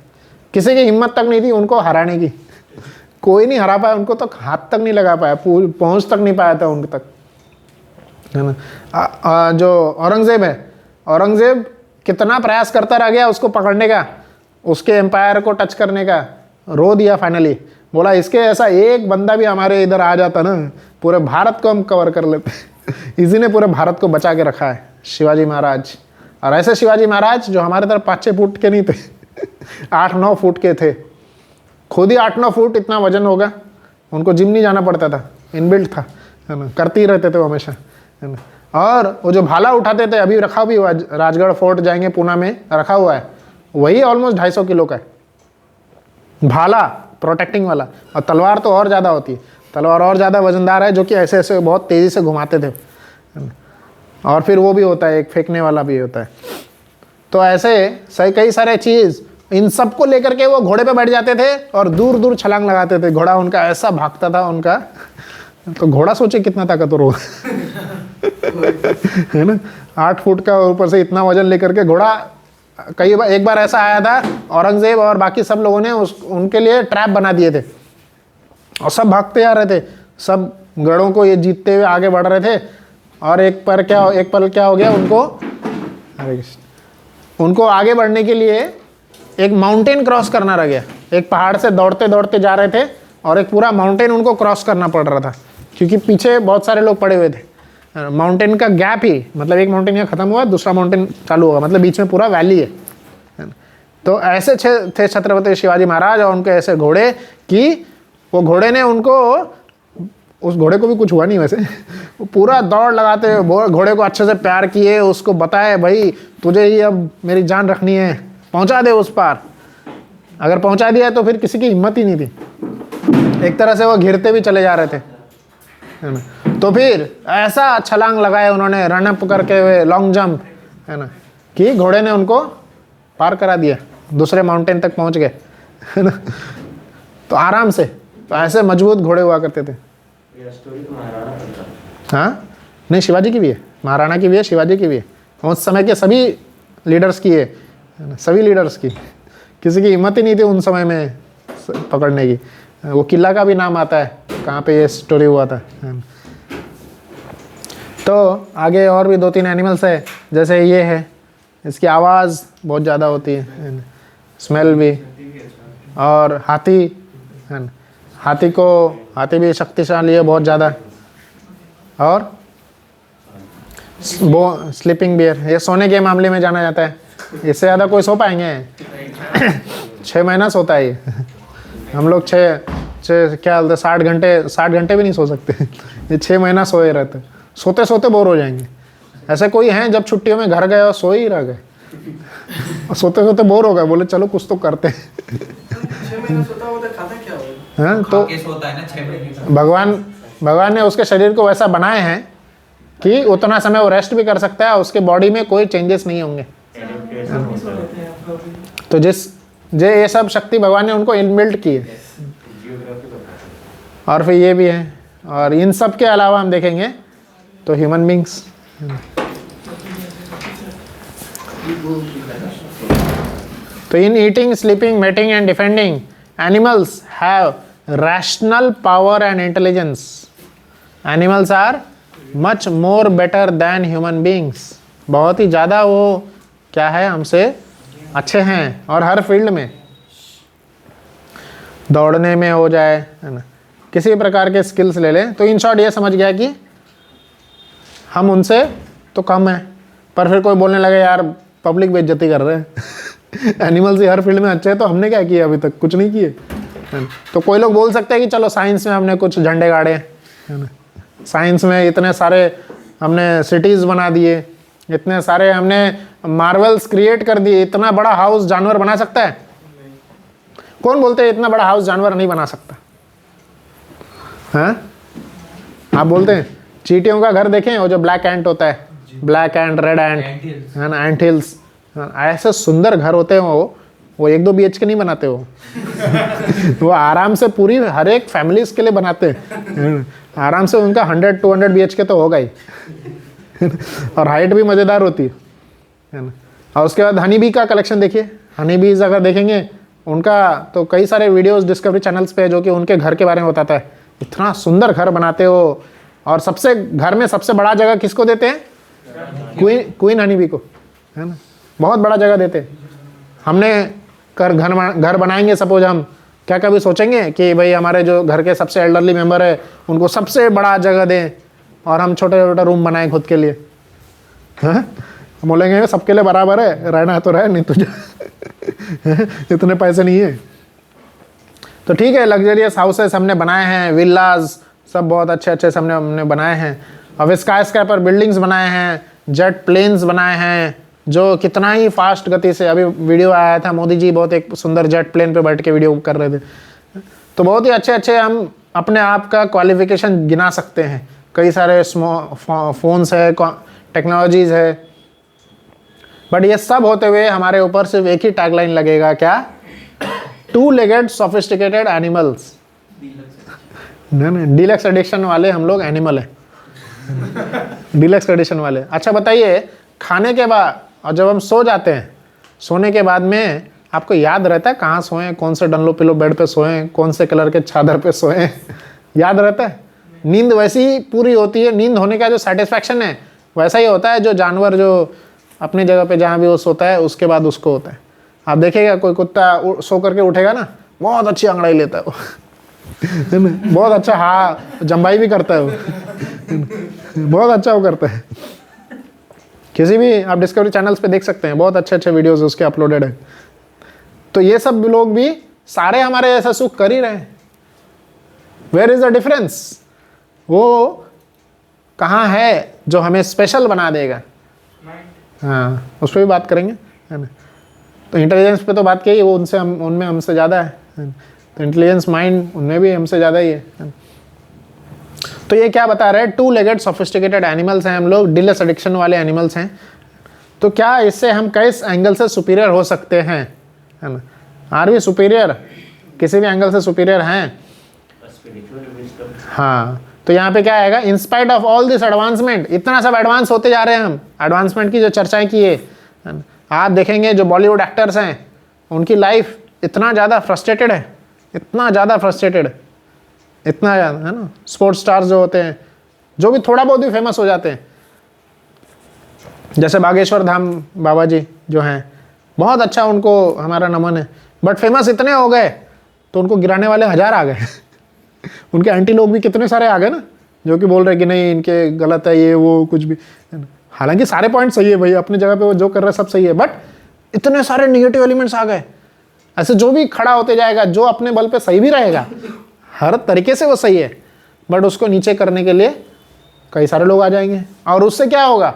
किसी की हिम्मत तक नहीं थी उनको हराने की, कोई नहीं हरा पाया उनको, तक हाथ तक नहीं लगा पाया, पहुंच तक नहीं पाया था उनके तक, है ना। जो औरंगजेब है, औरंगजेब कितना प्रयास करता रह गया उसको पकड़ने का, उसके एम्पायर को टच करने का, रो दिया फाइनली। बोला इसके ऐसा एक बंदा भी हमारे इधर आ जाता ना, पूरे भारत को हम कवर कर लेते। इसी ने पूरे भारत को बचा के रखा है, शिवाजी महाराज। और ऐसे शिवाजी महाराज जो हमारे तरफ 5-6 फुट के नहीं थे, 8-9 फुट के थे। खुद ही 8-9 फुट इतना वजन होगा, उनको जिम नहीं जाना पड़ता था, इनबिल्ट था, है ना, करते ही रहते थे वो हमेशा, है ना। और वो जो भाला उठाते थे, अभी रखा भी हुआ, राजगढ़ फोर्ट जाएंगे पूना में रखा हुआ है, वही ऑलमोस्ट 250 किलो का है भाला, प्रोटेक्टिंग वाला। और तलवार तो और ज़्यादा होती है। तलवार और ज़्यादा वजनदार है, जो कि ऐसे ऐसे बहुत तेज़ी से घुमाते थे। और फिर वो भी होता है, एक फेंकने वाला भी होता है। तो ऐसे सही कई सारे चीज़, इन सब को लेकर के वो घोड़े पे बैठ जाते थे और दूर दूर छलांग लगाते थे। घोड़ा उनका ऐसा भागता था उनका, तो घोड़ा सोचे कितना ताकतवर होगा है ना, 8 फुट का, ऊपर से इतना वजन लेकर के घोड़ा। कई बार, एक बार ऐसा आया था, औरंगजेब और बाकी सब लोगों ने उनके लिए ट्रैप बना दिए थे और सब भागते आ रहे थे, सब गढ़ों को ये जीतते हुए आगे बढ़ रहे थे। और एक पल क्या हो गया उनको, हरे कृष्ण, उनको आगे बढ़ने के लिए एक माउंटेन क्रॉस करना रह गया। एक पहाड़ से दौड़ते दौड़ते जा रहे थे और एक पूरा माउंटेन उनको क्रॉस करना पड़ रहा था, क्योंकि पीछे बहुत सारे लोग पड़े हुए थे। माउंटेन का गैप ही, मतलब एक माउंटेन यहाँ खत्म हुआ, दूसरा माउंटेन चालू होगा, मतलब बीच में पूरा वैली है। तो ऐसे थे छत्रपति शिवाजी महाराज और उनके ऐसे घोड़े कि वो घोड़े ने उनको, उस घोड़े को भी कुछ हुआ नहीं वैसे, वो पूरा दौड़ लगाते हुए घोड़े को अच्छे से प्यार किए, उसको बताए भाई तुझे ही अब मेरी जान रखनी है, पहुंचा दे उस पार। अगर पहुंचा दिया तो फिर किसी की हिम्मत ही नहीं थी। एक तरह से वो घिरते भी चले जा रहे थे, है ना। तो फिर ऐसा छलांग लगाया उन्होंने, रन अप करके हुए लॉन्ग जंप, है ना, कि घोड़े ने उनको पार करा दिया, दूसरे माउंटेन तक पहुंच गए, है ना। तो आराम से, तो ऐसे मजबूत घोड़े हुआ करते थे। हाँ, नहीं, शिवाजी की भी है, महाराणा की भी है, शिवाजी की भी है, उस समय के सभी लीडर्स की है ना, सभी लीडर्स की। किसी की हिम्मत ही नहीं थी उन समय में पकड़ने की। वो किला का भी नाम आता है, कहाँ पे ये स्टोरी हुआ था। तो आगे और भी 2-3 एनिमल्स है, जैसे ये है, इसकी आवाज़ बहुत ज़्यादा होती है, स्मेल भी। और हाथी है ना, हाथी भी शक्तिशाली है बहुत ज़्यादा। और वो स्लीपिंग बियर, ये सोने के मामले में जाना जाता है। इससे ज़्यादा कोई सो पाएंगे 6 महीना सोता है ये। हम लोग क्या बोलते 60 घंटे भी नहीं सो सकते ये 6 महीना सोए रहते, सोते सोते बोर हो जाएंगे। ऐसे कोई हैं जब छुट्टियों में घर गए और सोए ही रह गए, सोते सोते बोर हो गए, बोले चलो कुछ तो करते हैं। हाँ, तो भगवान ने उसके शरीर को वैसा बनाए हैं कि उतना समय वो रेस्ट भी कर सकता है, उसके बॉडी में कोई चेंजेस नहीं होंगे। तो ये सब शक्ति भगवान ने उनको इनबिल्ट की है। और फिर ये भी है। और इन सब के अलावा हम देखेंगे तो ह्यूमन बींग्स, तो in eating, sleeping, mating and defending animals have rational power and intelligence. Animals are much more better than human beings. बहुत ही ज़्यादा वो क्या है, हमसे अच्छे हैं। और हर फील्ड में, दौड़ने में हो जाए, है ना, किसी प्रकार के स्किल्स ले लें। तो इन शॉर्ट ये समझ गया कि हम उनसे तो कम है, पर फिर कोई बोलने लगे यार पब्लिक बेइज्जती कर रहे हैं एनिमल्स ही हर फील्ड में अच्छे हैं, तो हमने क्या किया अभी तक, कुछ नहीं किए। तो कोई लोग बोल सकते हैं कि चलो साइंस में हमने कुछ झंडे गाड़े, है ना, साइंस में इतने सारे हमने सिटीज़ बना दिए, इतने सारे हमने मार्वल्स क्रिएट कर दिए। इतना बड़ा हाउस जानवर बना सकता है? कौन बोलते हैं इतना बड़ा हाउस जानवर नहीं बना सकता? हाँ, आप बोलते हैं। चींटियों का घर देखें, वो जो ब्लैक एंट होता है, ब्लैक एंट, रेड एंट, है ना, एंट हिल्स, ऐसे सुंदर घर होते हैं वो 1-2 BHK नहीं बनाते वो आराम से पूरी हर एक फैमिलीज के लिए बनाते हैं। आराम से उनका 100-200 BHK तो होगा ही और हाइट भी मज़ेदार होती है ना। और उसके बाद हनी बी का कलेक्शन देखिए। हनी बीज अगर देखेंगे उनका तो कई सारे वीडियोस डिस्कवरी चैनल्स पे जो कि उनके घर के बारे में बताता है। इतना सुंदर घर बनाते हो। और सबसे घर में सबसे बड़ा जगह किसको देते हैं? क्वीन हनी बी को, है ना, बहुत बड़ा जगह देते हैं। हमने घर बनाएंगे सपोज, हम क्या कभी सोचेंगे कि भाई हमारे जो घर के सबसे एल्डरली मेंबर है उनको सबसे बड़ा जगह दें और हम छोटे छोटे रूम बनाएं खुद के लिए? हाँ, बोलेंगे सबके लिए बराबर है, रहना है तो रहे, नहीं तो इतने पैसे नहीं है। तो ठीक है, लग्जरियस हाउसेस हमने बनाए हैं, विल्लाज सब बहुत अच्छे अच्छे हमने बनाए हैं। अब स्काई स्क्रैपर बिल्डिंग्स बनाए हैं, जेट प्लेन्स बनाए हैं जो कितना ही फास्ट गति से, अभी वीडियो आया था, मोदी जी बहुत एक सुंदर जेट प्लेन पे बैठ के वीडियो कर रहे थे। तो बहुत ही अच्छे अच्छे हम अपने आप का क्वालिफिकेशन गिना सकते हैं, कई सारे फोन्स है, टेक्नोलॉजीज है, बट ये सब होते हुए हमारे ऊपर सिर्फ एक ही टैगलाइन लगेगा, क्या? Two legged sophisticated animals. नहीं, डीलक्स एडिशन वाले हम लोग एनिमल हैं, डीलक्स एडिशन वाले। अच्छा बताइए, खाने के बाद और जब हम सो जाते हैं, सोने के बाद में आपको याद रहता है कहाँ सोए, कौन से डनलो पिलो बेड पे सोए, कौन से कलर के चादर पे सोए? याद रहता है? नींद वैसी ही पूरी होती है। नींद होने का जो सेटिस्फैक्शन है वैसा ही होता है जो जानवर जो अपनी जगह पे जहाँ भी वो सोता है उसके बाद उसको होता है। आप देखिएगा कोई कुत्ता सो करके उठेगा ना, बहुत अच्छी अंगड़ाई लेता है वो, बहुत अच्छा, हाँ जम्बाई भी करता है वो, बहुत अच्छा वो करता है। किसी भी आप डिस्कवरी चैनल्स पे देख सकते हैं, बहुत अच्छे अच्छे वीडियोस उसके अपलोडेड है। तो ये सब लोग भी सारे हमारे ऐसा सुख कर ही रहे हैं। Where is the difference? वो कहाँ है जो हमें स्पेशल बना देगा? हाँ, उस पर भी बात करेंगे, है ना। तो इंटेलिजेंस पे तो बात की, वो उनसे उनमें हमसे ज़्यादा है। तो इंटेलिजेंस माइंड उनमें भी हमसे ज़्यादा ही है। तो ये क्या बता रहे हैं? टू लेगेड सोफिस्टिकेटेड एनिमल्स हैं हम लोग, डिलेस एडिक्शन वाले एनिमल्स हैं। तो क्या इससे हम किस एंगल से सुपीरियर हो सकते हैं, है ना? Are we superior? किसी भी एंगल से सुपीरियर हैं? हाँ, तो यहाँ पे क्या आएगा? In spite of all this advancement, इतना सब एडवांस होते जा रहे हैं हम, एडवांसमेंट की जो चर्चाएं की है, आप देखेंगे जो बॉलीवुड एक्टर्स हैं उनकी लाइफ इतना ज़्यादा फ्रस्ट्रेटेड है, इतना ज़्यादा फ्रस्ट्रेटेड, इतना ज़्यादा, है ना। स्पोर्ट्स स्टार्स जो होते हैं, जो भी थोड़ा बहुत भी फेमस हो जाते हैं, जैसे बागेश्वर धाम बाबा जी जो हैं, बहुत अच्छा, उनको हमारा नमन है, बट फेमस इतने हो गए तो उनको गिराने वाले 1000 आ गए। उनके एंटी लोग भी कितने सारे आ गए ना, जो कि बोल रहे कि नहीं इनके गलत है, ये वो कुछ भी। हालांकि सारे पॉइंट सही है भाई, अपनी जगह पे वो जो कर रहे हैं सब सही है, बट इतने सारे निगेटिव एलिमेंट्स आ गए। ऐसे जो भी खड़ा होते जाएगा, जो अपने बल पे सही भी रहेगा, हर तरीके से वो सही है, बट उसको नीचे करने के लिए कई सारे लोग आ जाएंगे। और उससे क्या होगा?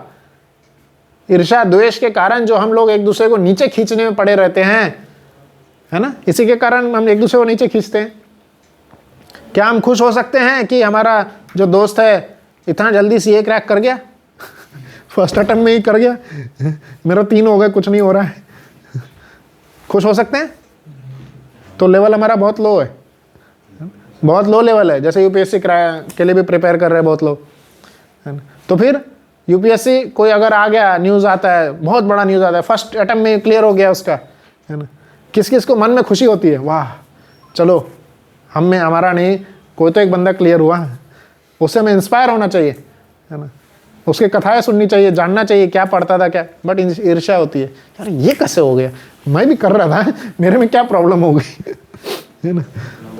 ईर्ष्या द्वेष के कारण जो हम लोग एक दूसरे को नीचे खींचने में पड़े रहते हैं, है ना, इसी के कारण हम एक दूसरे को नीचे खींचते हैं। क्या हम खुश हो सकते हैं कि हमारा जो दोस्त है इतना जल्दी सीए क्रैक कर गया? फर्स्ट अटेम्प्ट में ही कर गया, मेरा 3 हो गए, कुछ नहीं हो रहा है। खुश हो सकते हैं? तो लेवल हमारा बहुत लो है, बहुत लो लेवल है। जैसे यूपीएससी के लिए भी प्रिपेयर कर रहे हैं बहुत लोग, है ना। तो फिर यूपीएससी कोई अगर आ गया, न्यूज़ आता है, बहुत बड़ा न्यूज़ आता है, फर्स्ट अटेम्प्ट में क्लियर हो गया उसका, है ना, किस किस को मन में खुशी होती है? वाह, चलो हम में हमारा नहीं, कोई तो एक बंदा क्लियर हुआ, उससे हमें इंस्पायर होना चाहिए, है ना, उसकी कथाएं सुननी चाहिए, जानना चाहिए क्या पढ़ता था क्या। बट ईर्ष्या होती है, यार ये कैसे हो गया, मैं भी कर रहा था, मेरे में क्या प्रॉब्लम हो गई, है ना।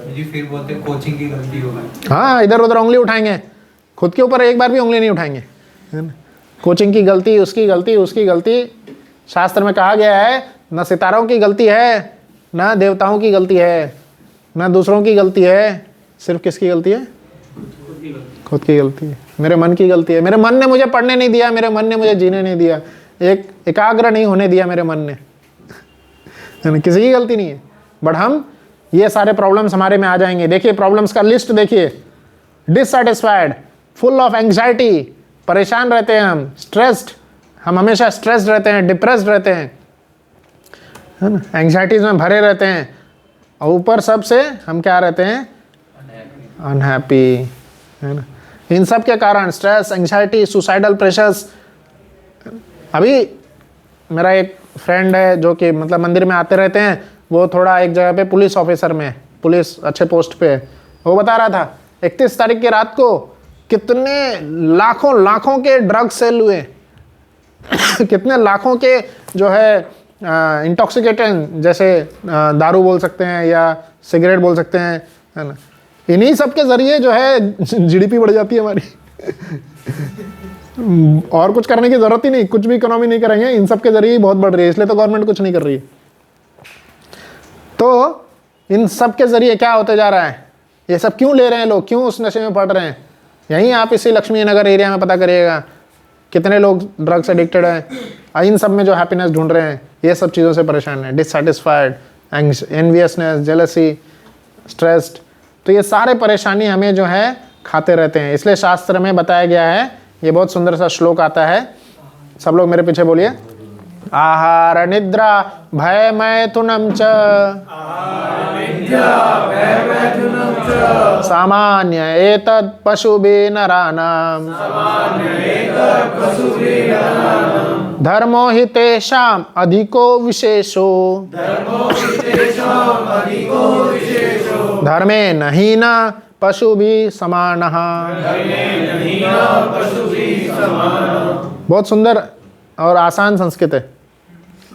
जी फिर बोलते कोचिंग की गलती होगी। हाँ, इधर उधर उंगली उठाएंगे, खुद के ऊपर एक बार भी उंगली नहीं उठाएंगे, है ना। कोचिंग की गलती, उसकी गलती, उसकी गलती। शास्त्र में कहा गया है, न सितारों की गलती है, न देवताओं की गलती है, न दूसरों की गलती है, सिर्फ किसकी गलती है? खुद की गलती है, मेरे मन की गलती है। मेरे मन ने मुझे पढ़ने नहीं दिया, मेरे मन ने मुझे जीने नहीं दिया, एक एकाग्र नहीं होने दिया मेरे मन ने, किसी की गलती नहीं है। बट हम ये सारे प्रॉब्लम्स हमारे में आ जाएंगे। देखिए प्रॉब्लम्स का लिस्ट देखिए, डिससेटिस्फाइड, फुल ऑफ एंग्जाइटी, परेशान रहते हैं हम, स्ट्रेस्ड, हम हमेशा स्ट्रेस्ड रहते हैं, डिप्रेस्ड रहते हैं, है ना, एंग्जाइटीज में भरे रहते हैं, और ऊपर सबसे हम क्या रहते हैं? अनहैप्पी, है ना। इन सब के कारण स्ट्रेस, एंग्जाइटी, सुसाइडल प्रेशर्स। अभी मेरा एक फ्रेंड है जो कि मतलब मंदिर में आते रहते हैं, वो थोड़ा एक जगह पे पुलिस ऑफिसर में, पुलिस अच्छे पोस्ट पे है, वो बता रहा था 31 तारीख की रात को कितने लाखों के ड्रग सेल हुए, कितने लाखों के जो है इंटॉक्सिकेटेंट, जैसे दारू बोल सकते हैं या सिगरेट बोल सकते हैं, है ना। इन्हीं सब के जरिए जो है जीडीपी बढ़ जाती है हमारी। और कुछ करने की जरूरत ही नहीं, कुछ भी इकोनॉमी नहीं करेंगे, इन सब के जरिए ही बहुत बढ़ रही है, इसलिए तो गवर्नमेंट कुछ नहीं कर रही है। तो इन सब के जरिए क्या होते जा रहा है? ये सब क्यों ले रहे हैं लोग, क्यों उस नशे में पड़ रहे हैं? यहीं आप इसी लक्ष्मी नगर एरिया में पता करिएगा कितने लोग ड्रग्स एडिक्टेड हैं, इन सब में जो हैप्पीनेस ढूंढ रहे हैं, ये सब चीज़ों से परेशान है, डिससेटिस्फाइड, एनवियसनेस, जेलसी, स्ट्रेस्ड। तो ये सारे परेशानी हमें जो है खाते रहते हैं। इसलिए शास्त्र में बताया गया है, ये बहुत सुंदर सा श्लोक आता है, सब लोग मेरे पीछे बोलिए। आहार निद्रा भय मैथुनम च सामान्य एतत् पशुभिः नराणाम् धर्मो हि तेषाम् अधिको विशेषो धर्मेण हीना पशुभिः समानः। बहुत सुंदर और आसान संस्कृत है।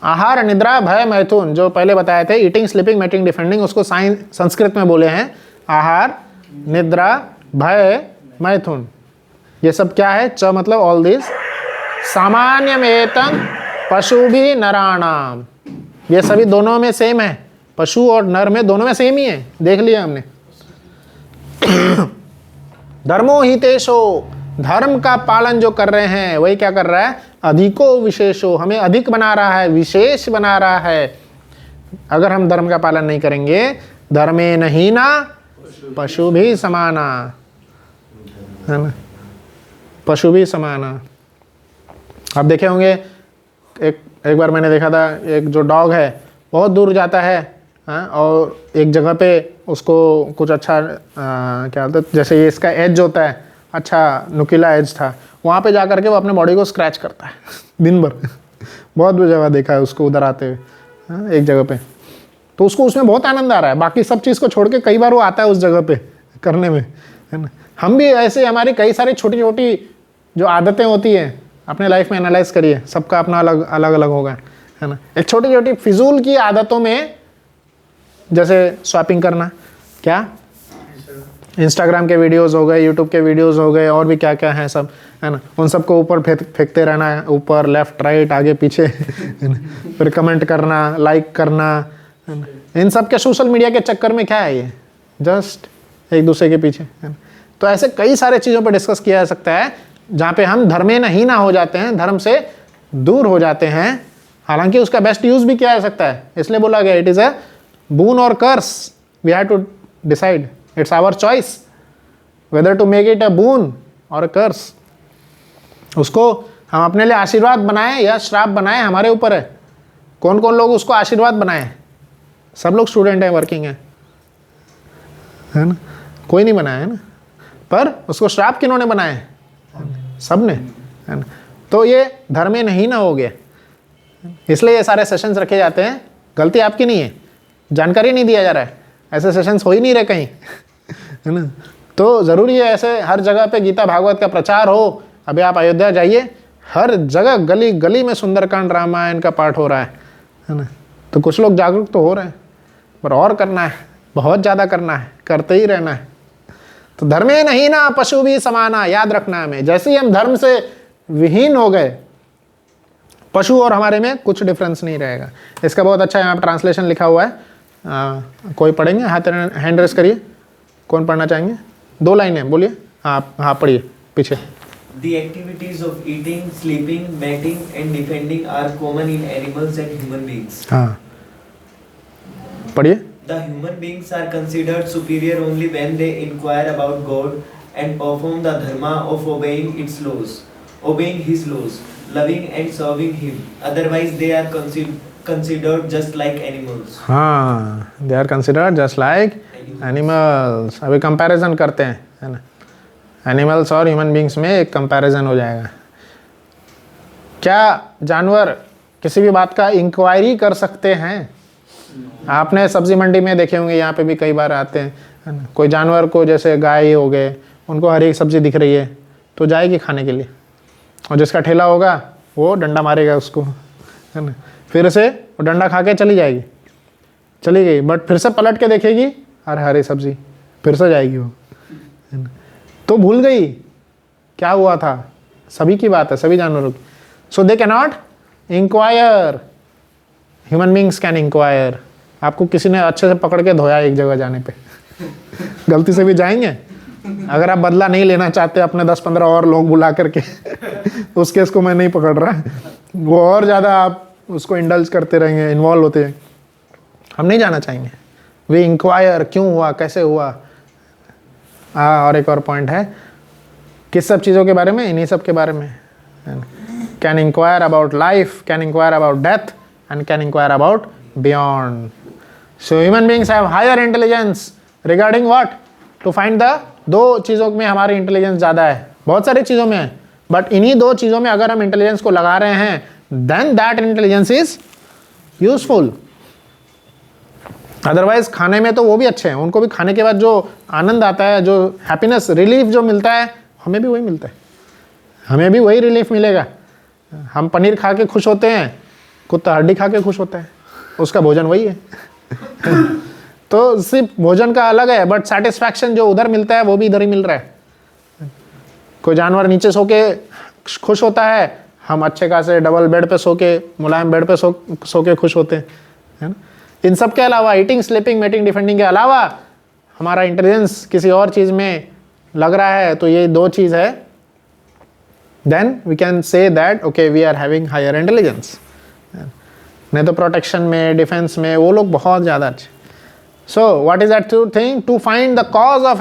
आहार निद्रा भय मैथुन, जो पहले बताए थे, ईटिंग स्लीपिंग मेटिंग डिफेंडिंग, उसको संस्कृत में बोले हैं आहार निद्रा भय मैथुन। ये सब क्या है? च मतलब ऑल दिस। सामान्यमेतं पशुभिः नराणाम, ये सभी दोनों में सेम है, पशु और नर में दोनों में सेम ही है, देख लिया हमने। धर्मो हितेशो, धर्म का पालन जो कर रहे हैं वही क्या कर रहा है? अधिको विशेषो, हमें अधिक बना रहा है, विशेष बना रहा है। अगर हम धर्म का पालन नहीं करेंगे, धर्मेण हीना पशु भी समाना, है ना, पशु भी समाना। आप देखे होंगे, एक बार मैंने देखा था, एक जो डॉग है बहुत दूर जाता है, हाँ, और एक जगह पे उसको कुछ अच्छा क्या बोलते हैं, जैसे ये इसका एज होता है, अच्छा नुकीला एज था, वहाँ पे जा करके वो अपने बॉडी को स्क्रैच करता है दिन भर। बहुत जगह देखा है उसको उधर आते हुए, हाँ, एक जगह पे, तो उसको उसमें बहुत आनंद आ रहा है, बाकी सब चीज़ को छोड़ के कई बार वो आता है उस जगह पे करने में, है ना। हम भी ऐसे, हमारी कई सारी छोटी छोटी जो आदतें होती हैं अपने लाइफ में एनालाइज करिए, सबका अपना अलग अलग अलग होगा, है ना। एक छोटी छोटी फिजूल की आदतों में, जैसे स्वैपिंग करना, क्या इंस्टाग्राम के वीडियोस हो गए, यूट्यूब के वीडियोस हो गए, और भी क्या क्या है सब, है ना, उन सबको ऊपर फेंकते रहना है, ऊपर लेफ्ट राइट आगे पीछे, है ना, फिर कमेंट करना, लाइक करना, है ना। इन सब के सोशल मीडिया के चक्कर में क्या है, ये जस्ट एक दूसरे के पीछे, है ना। तो ऐसे कई सारे चीज़ों पर डिस्कस किया जा सकता है जहाँ पे हम धर्मेण हीना हो जाते हैं, धर्म से दूर हो जाते हैं। हालांकि उसका बेस्ट यूज भी किया जा सकता है, इसलिए बोला गया it is a boon or curse, we have to decide, it's our choice whether to make it a boon or a curse। उसको हम अपने लिए आशीर्वाद बनाएं या श्राप बनाएं, हमारे ऊपर है। कौन कौन लोग उसको आशीर्वाद बनाएं? सब लोग स्टूडेंट हैं, वर्किंग है ना, कोई नहीं बनाया है ना। पर उसको श्राप किन्होंने बनाए? सब ने, है ना। तो ये धर्मेण हीना हो गया, इसलिए ये सारे सेशंस रखे जाते हैं। गलती आपकी नहीं है, जानकारी नहीं दिया जा रहा है, ऐसे सेशंस हो ही नहीं रहे कहीं, है ना। तो ज़रूरी है ऐसे हर जगह पे गीता भागवत का प्रचार हो। अभी आप अयोध्या जाइए, हर जगह गली गली में सुंदरकांड रामायण का पाठ हो रहा है ना। तो कुछ लोग जागरूक तो हो रहे हैं, पर और करना है, बहुत ज़्यादा करना है, करते ही रहना है। तो धर्मेण हीना पशु भी समाना, याद रखना है हमें। जैसे ही हम धर्म से विहीन हो गए, पशु और हमारे में कुछ डिफरेंस नहीं रहेगा। इसका बहुत अच्छा यहाँ पर ट्रांसलेशन लिखा हुआ है, कोई पढ़ेंगे? हाथ हैंड रेस करिए, कौन पढ़ना चाहेंगे? 2 लाइनें बोलिए। हाँ पढ़िए पीछे। The activities of eating, sleeping, mating and defending are common in animals and human beings. हाँ पढ़िए। The human beings are considered superior only when they inquire about God and perform the dharma of obeying its laws, obeying His laws, loving and serving Him. Otherwise, they are considered just like animals. हाँ, they are considered just like animals। अभी comparison करते हैं, है ना, animals और human beings में एक comparison हो जाएगा। क्या जानवर किसी भी बात का इंक्वायरी कर सकते हैं? आपने सब्जी मंडी में देखे होंगे, यहाँ पे भी कई बार आते हैं, है ना। कोई जानवर को, जैसे गाय हो गए, उनको हर एक सब्जी दिख रही है तो जाएगी खाने के लिए, और जिसका ठेला होगा वो डंडा मारेगा उसको, है ना। फिर से वो डंडा खा के चली जाएगी, चली गई, बट फिर से पलट के देखेगी, अरे हरी सब्जी, फिर से जाएगी वो, है ना। तो भूल गई क्या हुआ था। सभी की बात है, सभी जानवरों की। So they can not inquire, human beings can inquire. आपको किसी ने अच्छे से पकड़ के धोया एक जगह जाने पे, गलती से भी जाएंगे। अगर आप बदला नहीं लेना चाहते अपने 10-15 और लोग बुला करके उस केस को मैं नहीं पकड़ रहा, वो और ज़्यादा आप उसको इंडल्ज करते रहेंगे, इन्वॉल्व होते हैं, हम नहीं जाना चाहेंगे। वे इंक्वायर क्यों हुआ, कैसे हुआ, और एक और पॉइंट है, किस सब चीज़ों के बारे में? इन्हीं सब के बारे में। Can inquire about life, can inquire about death and can inquire about beyond. So human beings have higher intelligence regarding what? To find the, दो चीज़ों में हमारी इंटेलिजेंस ज़्यादा है, बहुत सारी चीज़ों में है, बट इन्हीं दो चीज़ों में अगर हम इंटेलिजेंस को लगा रहे हैं, then that intelligence is useful. Otherwise खाने में तो वो भी अच्छे हैं, उनको भी खाने के बाद जो आनंद आता है, जो हैप्पीनेस, रिलीफ जो मिलता है, हमें भी वही मिलता है, हमें भी वही रिलीफ मिलेगा। हम पनीर खा के खुश होते हैं, कुत्ता हड्डी खा के खुश होता है, उसका भोजन वही है। तो सिर्फ भोजन का अलग है, बट सेटिस्फैक्शन जो उधर मिलता है वो भी इधर ही मिल रहा है। कोई जानवर नीचे सो के खुश होता है, हम अच्छे खासे डबल बेड पे सो के, मुलायम बेड पे सो के खुश होते हैं, है ना। इन सब के अलावा, ईटिंग, स्लीपिंग, मेटिंग, डिफेंडिंग के अलावा हमारा इंटेलिजेंस किसी और चीज़ में लग रहा है, तो ये दो चीज़ है, then we can say that okay we are having higher intelligence. नहीं तो प्रोटेक्शन में, डिफेंस में वो लोग बहुत ज़्यादा अच्छे। So what is that thing? To find the cause of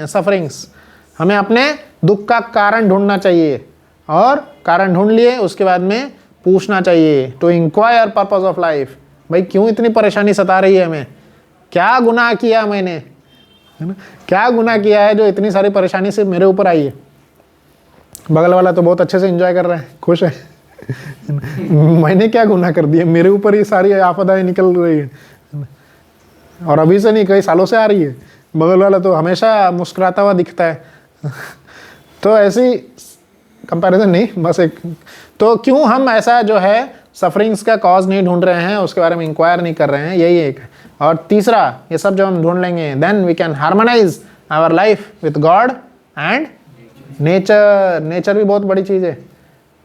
sufferings. हमें अपने दुख का कारण ढूंढना चाहिए, और कारण ढूंढ लिए उसके बाद में पूछना चाहिए, to inquire purpose of life. भाई क्यों इतनी परेशानी सता रही है हमें? क्या गुनाह किया मैंने, है ना? क्या गुनाह किया है जो इतनी सारी परेशानी से मेरे ऊपर आई है? बगल वाला तो बहुत अच्छे से एंजॉय कर रहा है, खुश है। मैंने क्या गुनाह कर दिया, मेरे ऊपर ये सारी आपदाएं निकल रही है, और अभी से नहीं, कई सालों से आ रही है। बगल वाला तो हमेशा मुस्कुराता हुआ दिखता है। तो ऐसी कंपैरिजन नहीं, बस एक। तो क्यों हम ऐसा जो है सफरिंग्स का कॉज नहीं ढूंढ रहे हैं, उसके बारे में इंक्वायर नहीं कर रहे हैं, यही एक। और तीसरा, ये सब जब हम ढूंढ लेंगे, then we can harmonise our life with God and nature. Nature भी बहुत बड़ी चीज़ है।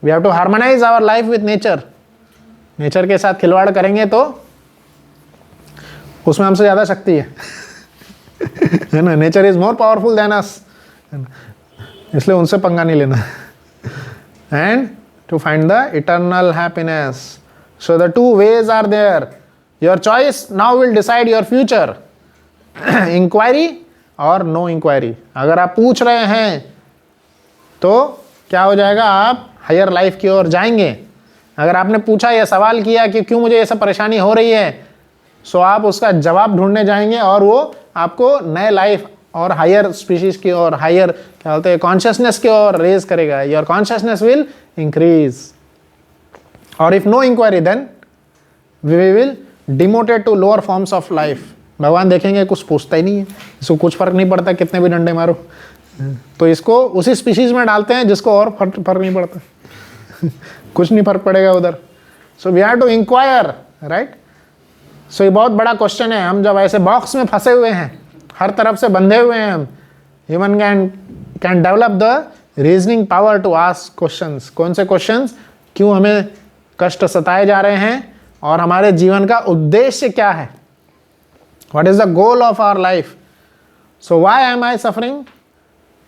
We have to harmonise our life with nature. Nature के साथ खिलवाड़ करेंगे तो उसमें हमसे ज़्यादा शक्ति है, है ना। Nature is more powerful than us, इसलिए उनसे पंगा नहीं लेना। And to find the eternal happiness. So the two ways are there. Your choice now will decide your future. Inquiry और no inquiry. अगर आप पूछ रहे हैं तो क्या हो जाएगा? आप हायर लाइफ की ओर जाएंगे। अगर आपने पूछा या सवाल किया कि क्यों मुझे ये सब परेशानी हो रही है, सो आप उसका जवाब ढूंढने जाएंगे, और वो आपको नए लाइफ और हायर स्पीशीज की और हायर क्या बोलते हैं कॉन्शियसनेस की ओर रेज करेगा। Your consciousness will increase. और if no inquiry, then we will demoted to lower forms of life. भगवान देखेंगे कुछ पूछता ही नहीं है, इसको कुछ फर्क नहीं पड़ता कितने भी डंडे मारो, तो इसको उसी स्पीशीज में डालते हैं जिसको और फर्क नहीं पड़ता। कुछ नहीं फर्क पड़ेगा उधर। So we have to inquire, right. So ये बहुत बड़ा क्वेश्चन है। हम जब ऐसे बॉक्स में फंसे हुए हैं, हर तरफ से बंधे हुए हैं हम, human can develop the reasoning power to ask questions. कौन से क्वेश्चंस? क्यों हमें कष्ट सताए जा रहे हैं, और हमारे जीवन का उद्देश्य क्या है? What is the goal of our life? So why am I suffering?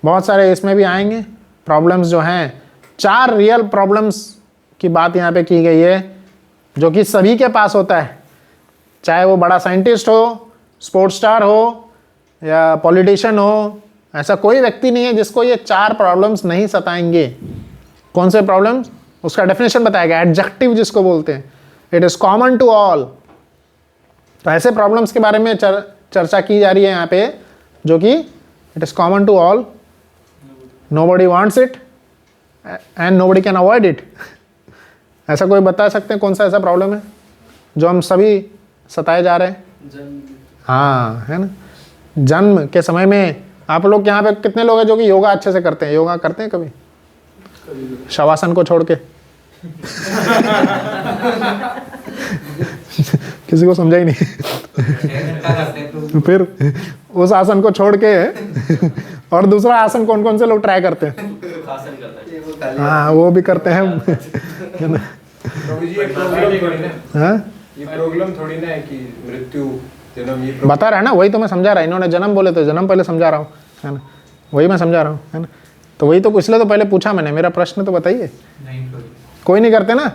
बहुत सारे इसमें भी आएंगे प्रॉब्लम्स जो हैं। 4 रियल प्रॉब्लम्स की बात यहाँ पे की गई है, जो कि सभी के पास होता है, चाहे वो बड़ा साइंटिस्ट हो, स्पोर्ट्स स्टार हो, या पॉलिटिशियन हो। ऐसा कोई व्यक्ति नहीं है जिसको ये 4 प्रॉब्लम्स नहीं सताएंगे। कौन से प्रॉब्लम्स? उसका डेफिनेशन बताया गया, एडजेक्टिव जिसको बोलते हैं, it is common to all. तो ऐसे प्रॉब्लम्स के बारे में चर्चा की जा रही है यहाँ पे, जो कि it is common to all, nobody wants it and nobody can avoid it. ऐसा कोई बता सकते हैं कौन सा ऐसा प्रॉब्लम है जो हम सभी सताए जा रहे हैं? हाँ, है ना। जन्म के समय में आप लोग यहाँ पे कितने लोग हैं जो कि योगा अच्छे से करते हैं? योगा करते हैं कभी? शवासन को छोड़ के? किसी को समझा ही नहीं। फिर उस आसन को छोड़ के और दूसरा आसन कौन कौन से लोग ट्राई करते हैं? हाँ, वो भी करते हैं। हाँ, ये प्रॉब्लम थोड़ी ना है कि मृत्यु जन्म, ये बता रहा है ना, वही तो मैं समझा रहा। इन्होंने जन्म बोले तो जन्म पहले समझा रहा हूँ, है ना। वही मैं समझा रहा हूँ, है ना। तो वही तो इसलिए तो पहले पूछा मैंने, मेरा प्रश्न तो बताइए। कोई नहीं करते ना।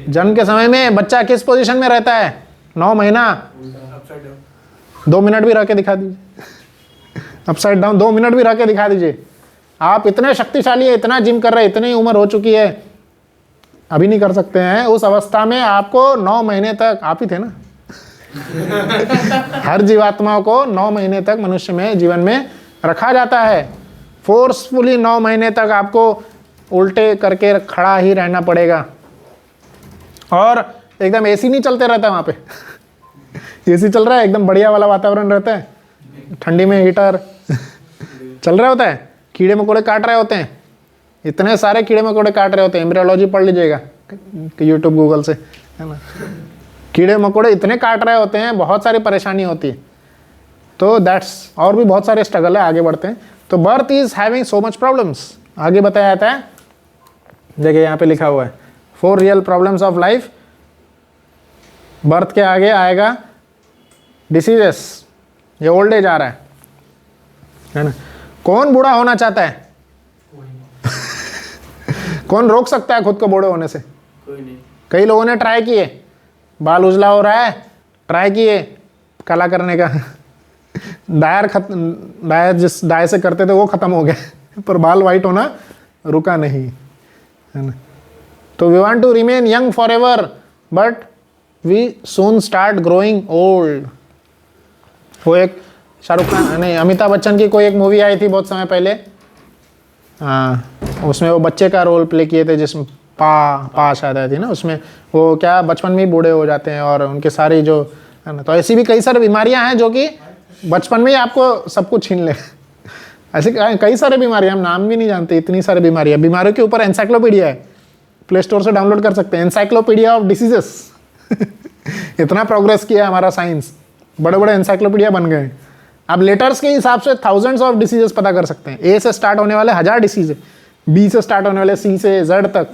जन्म के समय में बच्चा किस पोजीशन में रहता है? 9 महीना। 2 मिनट भी रह के दिखा दीजिए। अपसाइड डाउन 2 मिनट भी रह के दिखा दीजिए। आप इतने शक्तिशाली है, इतना जिम कर रहे हैं, इतनी उम्र हो चुकी है, अभी नहीं कर सकते हैं। उस अवस्था में आपको 9 महीने तक, आप ही थे ना हर जीवात्माओं को 9 महीने तक मनुष्य में जीवन में रखा जाता है। फोर्सफुली 9 महीने तक आपको उल्टे करके खड़ा ही रहना पड़ेगा। और एकदम एसी नहीं चलते रहता वहाँ पे एसी चल रहा है, एकदम बढ़िया वाला वातावरण रहता है, ठंडी में हीटर चल रहा होता है, कीड़े मकोड़े काट रहे होते हैं, इतने सारे कीड़े मकोड़े काट रहे होते हैं। एम्ब्रियोलॉजी पढ़ लीजिएगा यूट्यूब गूगल से, है ना। कीड़े मकोड़े इतने काट रहे होते हैं, बहुत सारी परेशानी होती है। तो दैट्स, और भी बहुत सारे स्ट्रगल है, आगे बढ़ते हैं। तो birth is having so much problems, आगे बताया जाता है। देखिए यहाँ पे लिखा हुआ है 4 real problems of life. Birth के आगे आएगा डिसीजेस, ये ओल्ड एज आ रहा है ना। कौन बूढ़ा होना चाहता है कौन रोक सकता है खुद को बूढ़े होने से? कोई नहीं। कई लोगों ने ट्राई किए, बाल उजला हो रहा है, ट्राई किए काला करने का डायर जिस डाय से करते थे वो खत्म हो गया पर बाल वाइट होना रुका नहीं, है ना। तो we want to remain young for ever but we soon start growing old. वो एक शाहरुख खान नहीं, अमिताभ बच्चन की कोई एक मूवी आई थी बहुत समय पहले, हाँ, उसमें वो बच्चे का रोल प्ले किए थे, जिसमें पा शायद आई थी ना। उसमें वो क्या बचपन में ही बूढ़े हो जाते हैं और उनके सारी जो, है ना। तो ऐसी भी कई सारी बीमारियां हैं जो कि बचपन में ही आपको सब कुछ छीन ले ऐसे कई सारे बीमारियां, हम नाम भी नहीं जानते, इतनी सारी बीमारियां। बीमारियों के ऊपर एनसाइक्लोपीडिया है, प्ले स्टोर से डाउनलोड कर सकते हैं, एनसाइक्लोपीडिया ऑफ डिसीजेस इतना प्रोग्रेस किया है हमारा साइंस, बड़े बड़े एनसाइक्लोपीडिया बन गए। आप लेटर्स के हिसाब से थाउजेंड्स ऑफ डिसीजेस पता कर सकते हैं। ए से स्टार्ट होने वाले 1000 डिसीज है, बी से स्टार्ट होने वाले सी से जेड तक।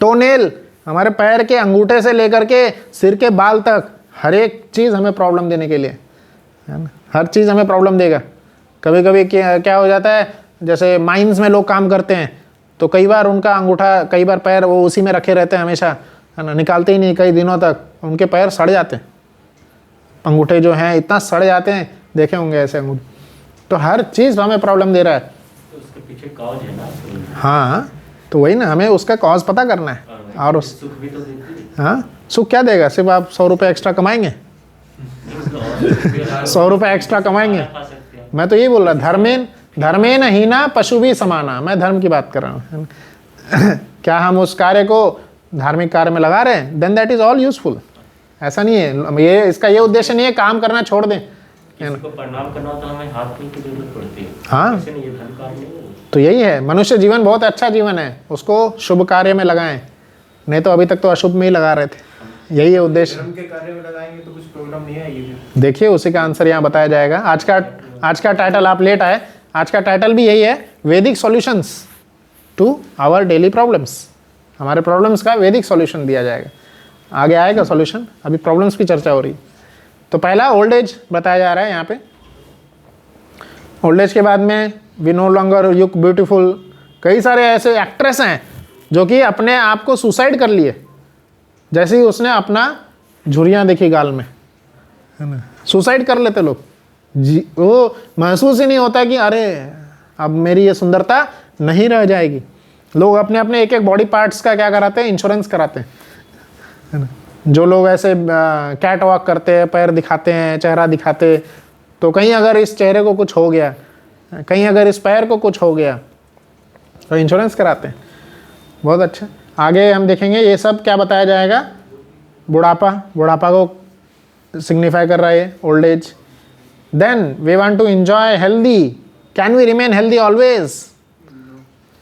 टोनेल, हमारे पैर के अंगूठे से लेकर के सिर के बाल तक, हर एक चीज़ हमें प्रॉब्लम देने के लिए, है ना। हर चीज़ हमें प्रॉब्लम देगा। कभी कभी क्या हो जाता है, जैसे माइंस में लोग काम करते हैं तो कई बार उनका अंगूठा, कई बार पैर वो उसी में रखे रहते हैं हमेशा, है ना, निकालते ही नहीं कई दिनों तक, उनके पैर सड़ जाते हैं। अंगूठे जो हैं इतना सड़ जाते हैं, देखे होंगे ऐसे अंगूठे। तो हर चीज़ हमें प्रॉब्लम दे रहा है। तो उसके पीछे कॉज है ना। हाँ, तो वही ना, हमें उसका कॉज पता करना है। और उस सुख भी तो देती है। हाँ, सुख क्या देगा? सिर्फ आप 100 रुपये एक्स्ट्रा कमाएंगे 100 रुपये एक्स्ट्रा कमाएंगे। मैं तो यही बोल रहा, धर्मेन हीना पशु भी समाना, मैं धर्म की बात कर रहा हूँ क्या हम उस कार्य को धार्मिक कार्य में लगा रहे हैं, then that is all useful. ऐसा नहीं है, ये इसका ये उद्देश्य नहीं है काम करना छोड़ दें। किसी को प्रणाम करना हो तो हमें हाथ की जरूरत पड़ती है। हाँ, ऐसे नहीं, ये धर्म कार्य नहीं है। तो यही है, मनुष्य जीवन बहुत अच्छा जीवन है, उसको शुभ कार्य में लगाएं, नहीं तो अभी तक तो अशुभ में ही लगा रहे थे। यही है उद्देश्य। धर्म के कार्य में लगाएंगे तो कुछ प्रॉब्लम नहीं आएगी। देखिए उसी का आंसर यहाँ बताया जाएगा। आज का टाइटल, आप लेट आए, आज का टाइटल भी यही है, Vedic solutions to our daily problems. हमारे प्रॉब्लम्स का वैदिक सॉल्यूशन दिया जाएगा, आगे आएगा सॉल्यूशन, अभी प्रॉब्लम्स की चर्चा हो रही। तो पहला ओल्ड एज बताया जा रहा है यहाँ पे। ओल्ड एज के बाद में we no longer look beautiful. कई सारे ऐसे एक्ट्रेस हैं जो कि अपने आप को सुसाइड कर लिए, जैसे ही उसने अपना झुर्रियाँ देखी गाल में, है ना, सुसाइड कर लेते लोग जी। वो महसूस ही नहीं होता कि अरे अब मेरी ये सुंदरता नहीं रह जाएगी। लोग अपने अपने एक एक बॉडी पार्ट्स का क्या कराते हैं, इंश्योरेंस कराते हैं, है ना। जो लोग ऐसे कैट वॉक करते हैं, पैर दिखाते हैं, चेहरा दिखाते, तो कहीं अगर इस चेहरे को कुछ हो गया, कहीं अगर इस पैर को कुछ हो गया तो इंश्योरेंस कराते हैं। बहुत अच्छा, आगे हम देखेंगे ये सब क्या बताया जाएगा। बुढ़ापा को सिग्निफाई कर रहा है old age. Then we want to enjoy healthy, can we remain healthy always?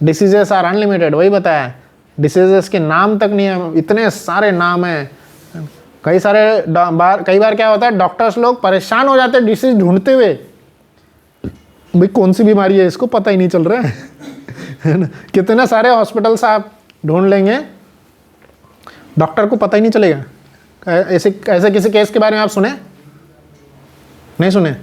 Diseases are unlimited, वही बताया, डिसीजेस के नाम तक नहीं है, इतने सारे नाम हैं। कई बार क्या होता है, डॉक्टर्स लोग परेशान हो जाते हैं डिसीज ढूंढते हुए, भाई कौन सी बीमारी है इसको पता ही नहीं चल रहा है ना। कितने सारे हॉस्पिटल्स आप ढूंढ लेंगे, डॉक्टर को पता ही नहीं चलेगा। ऐसे किसी केस के बारे में आप सुने? नहीं सुने?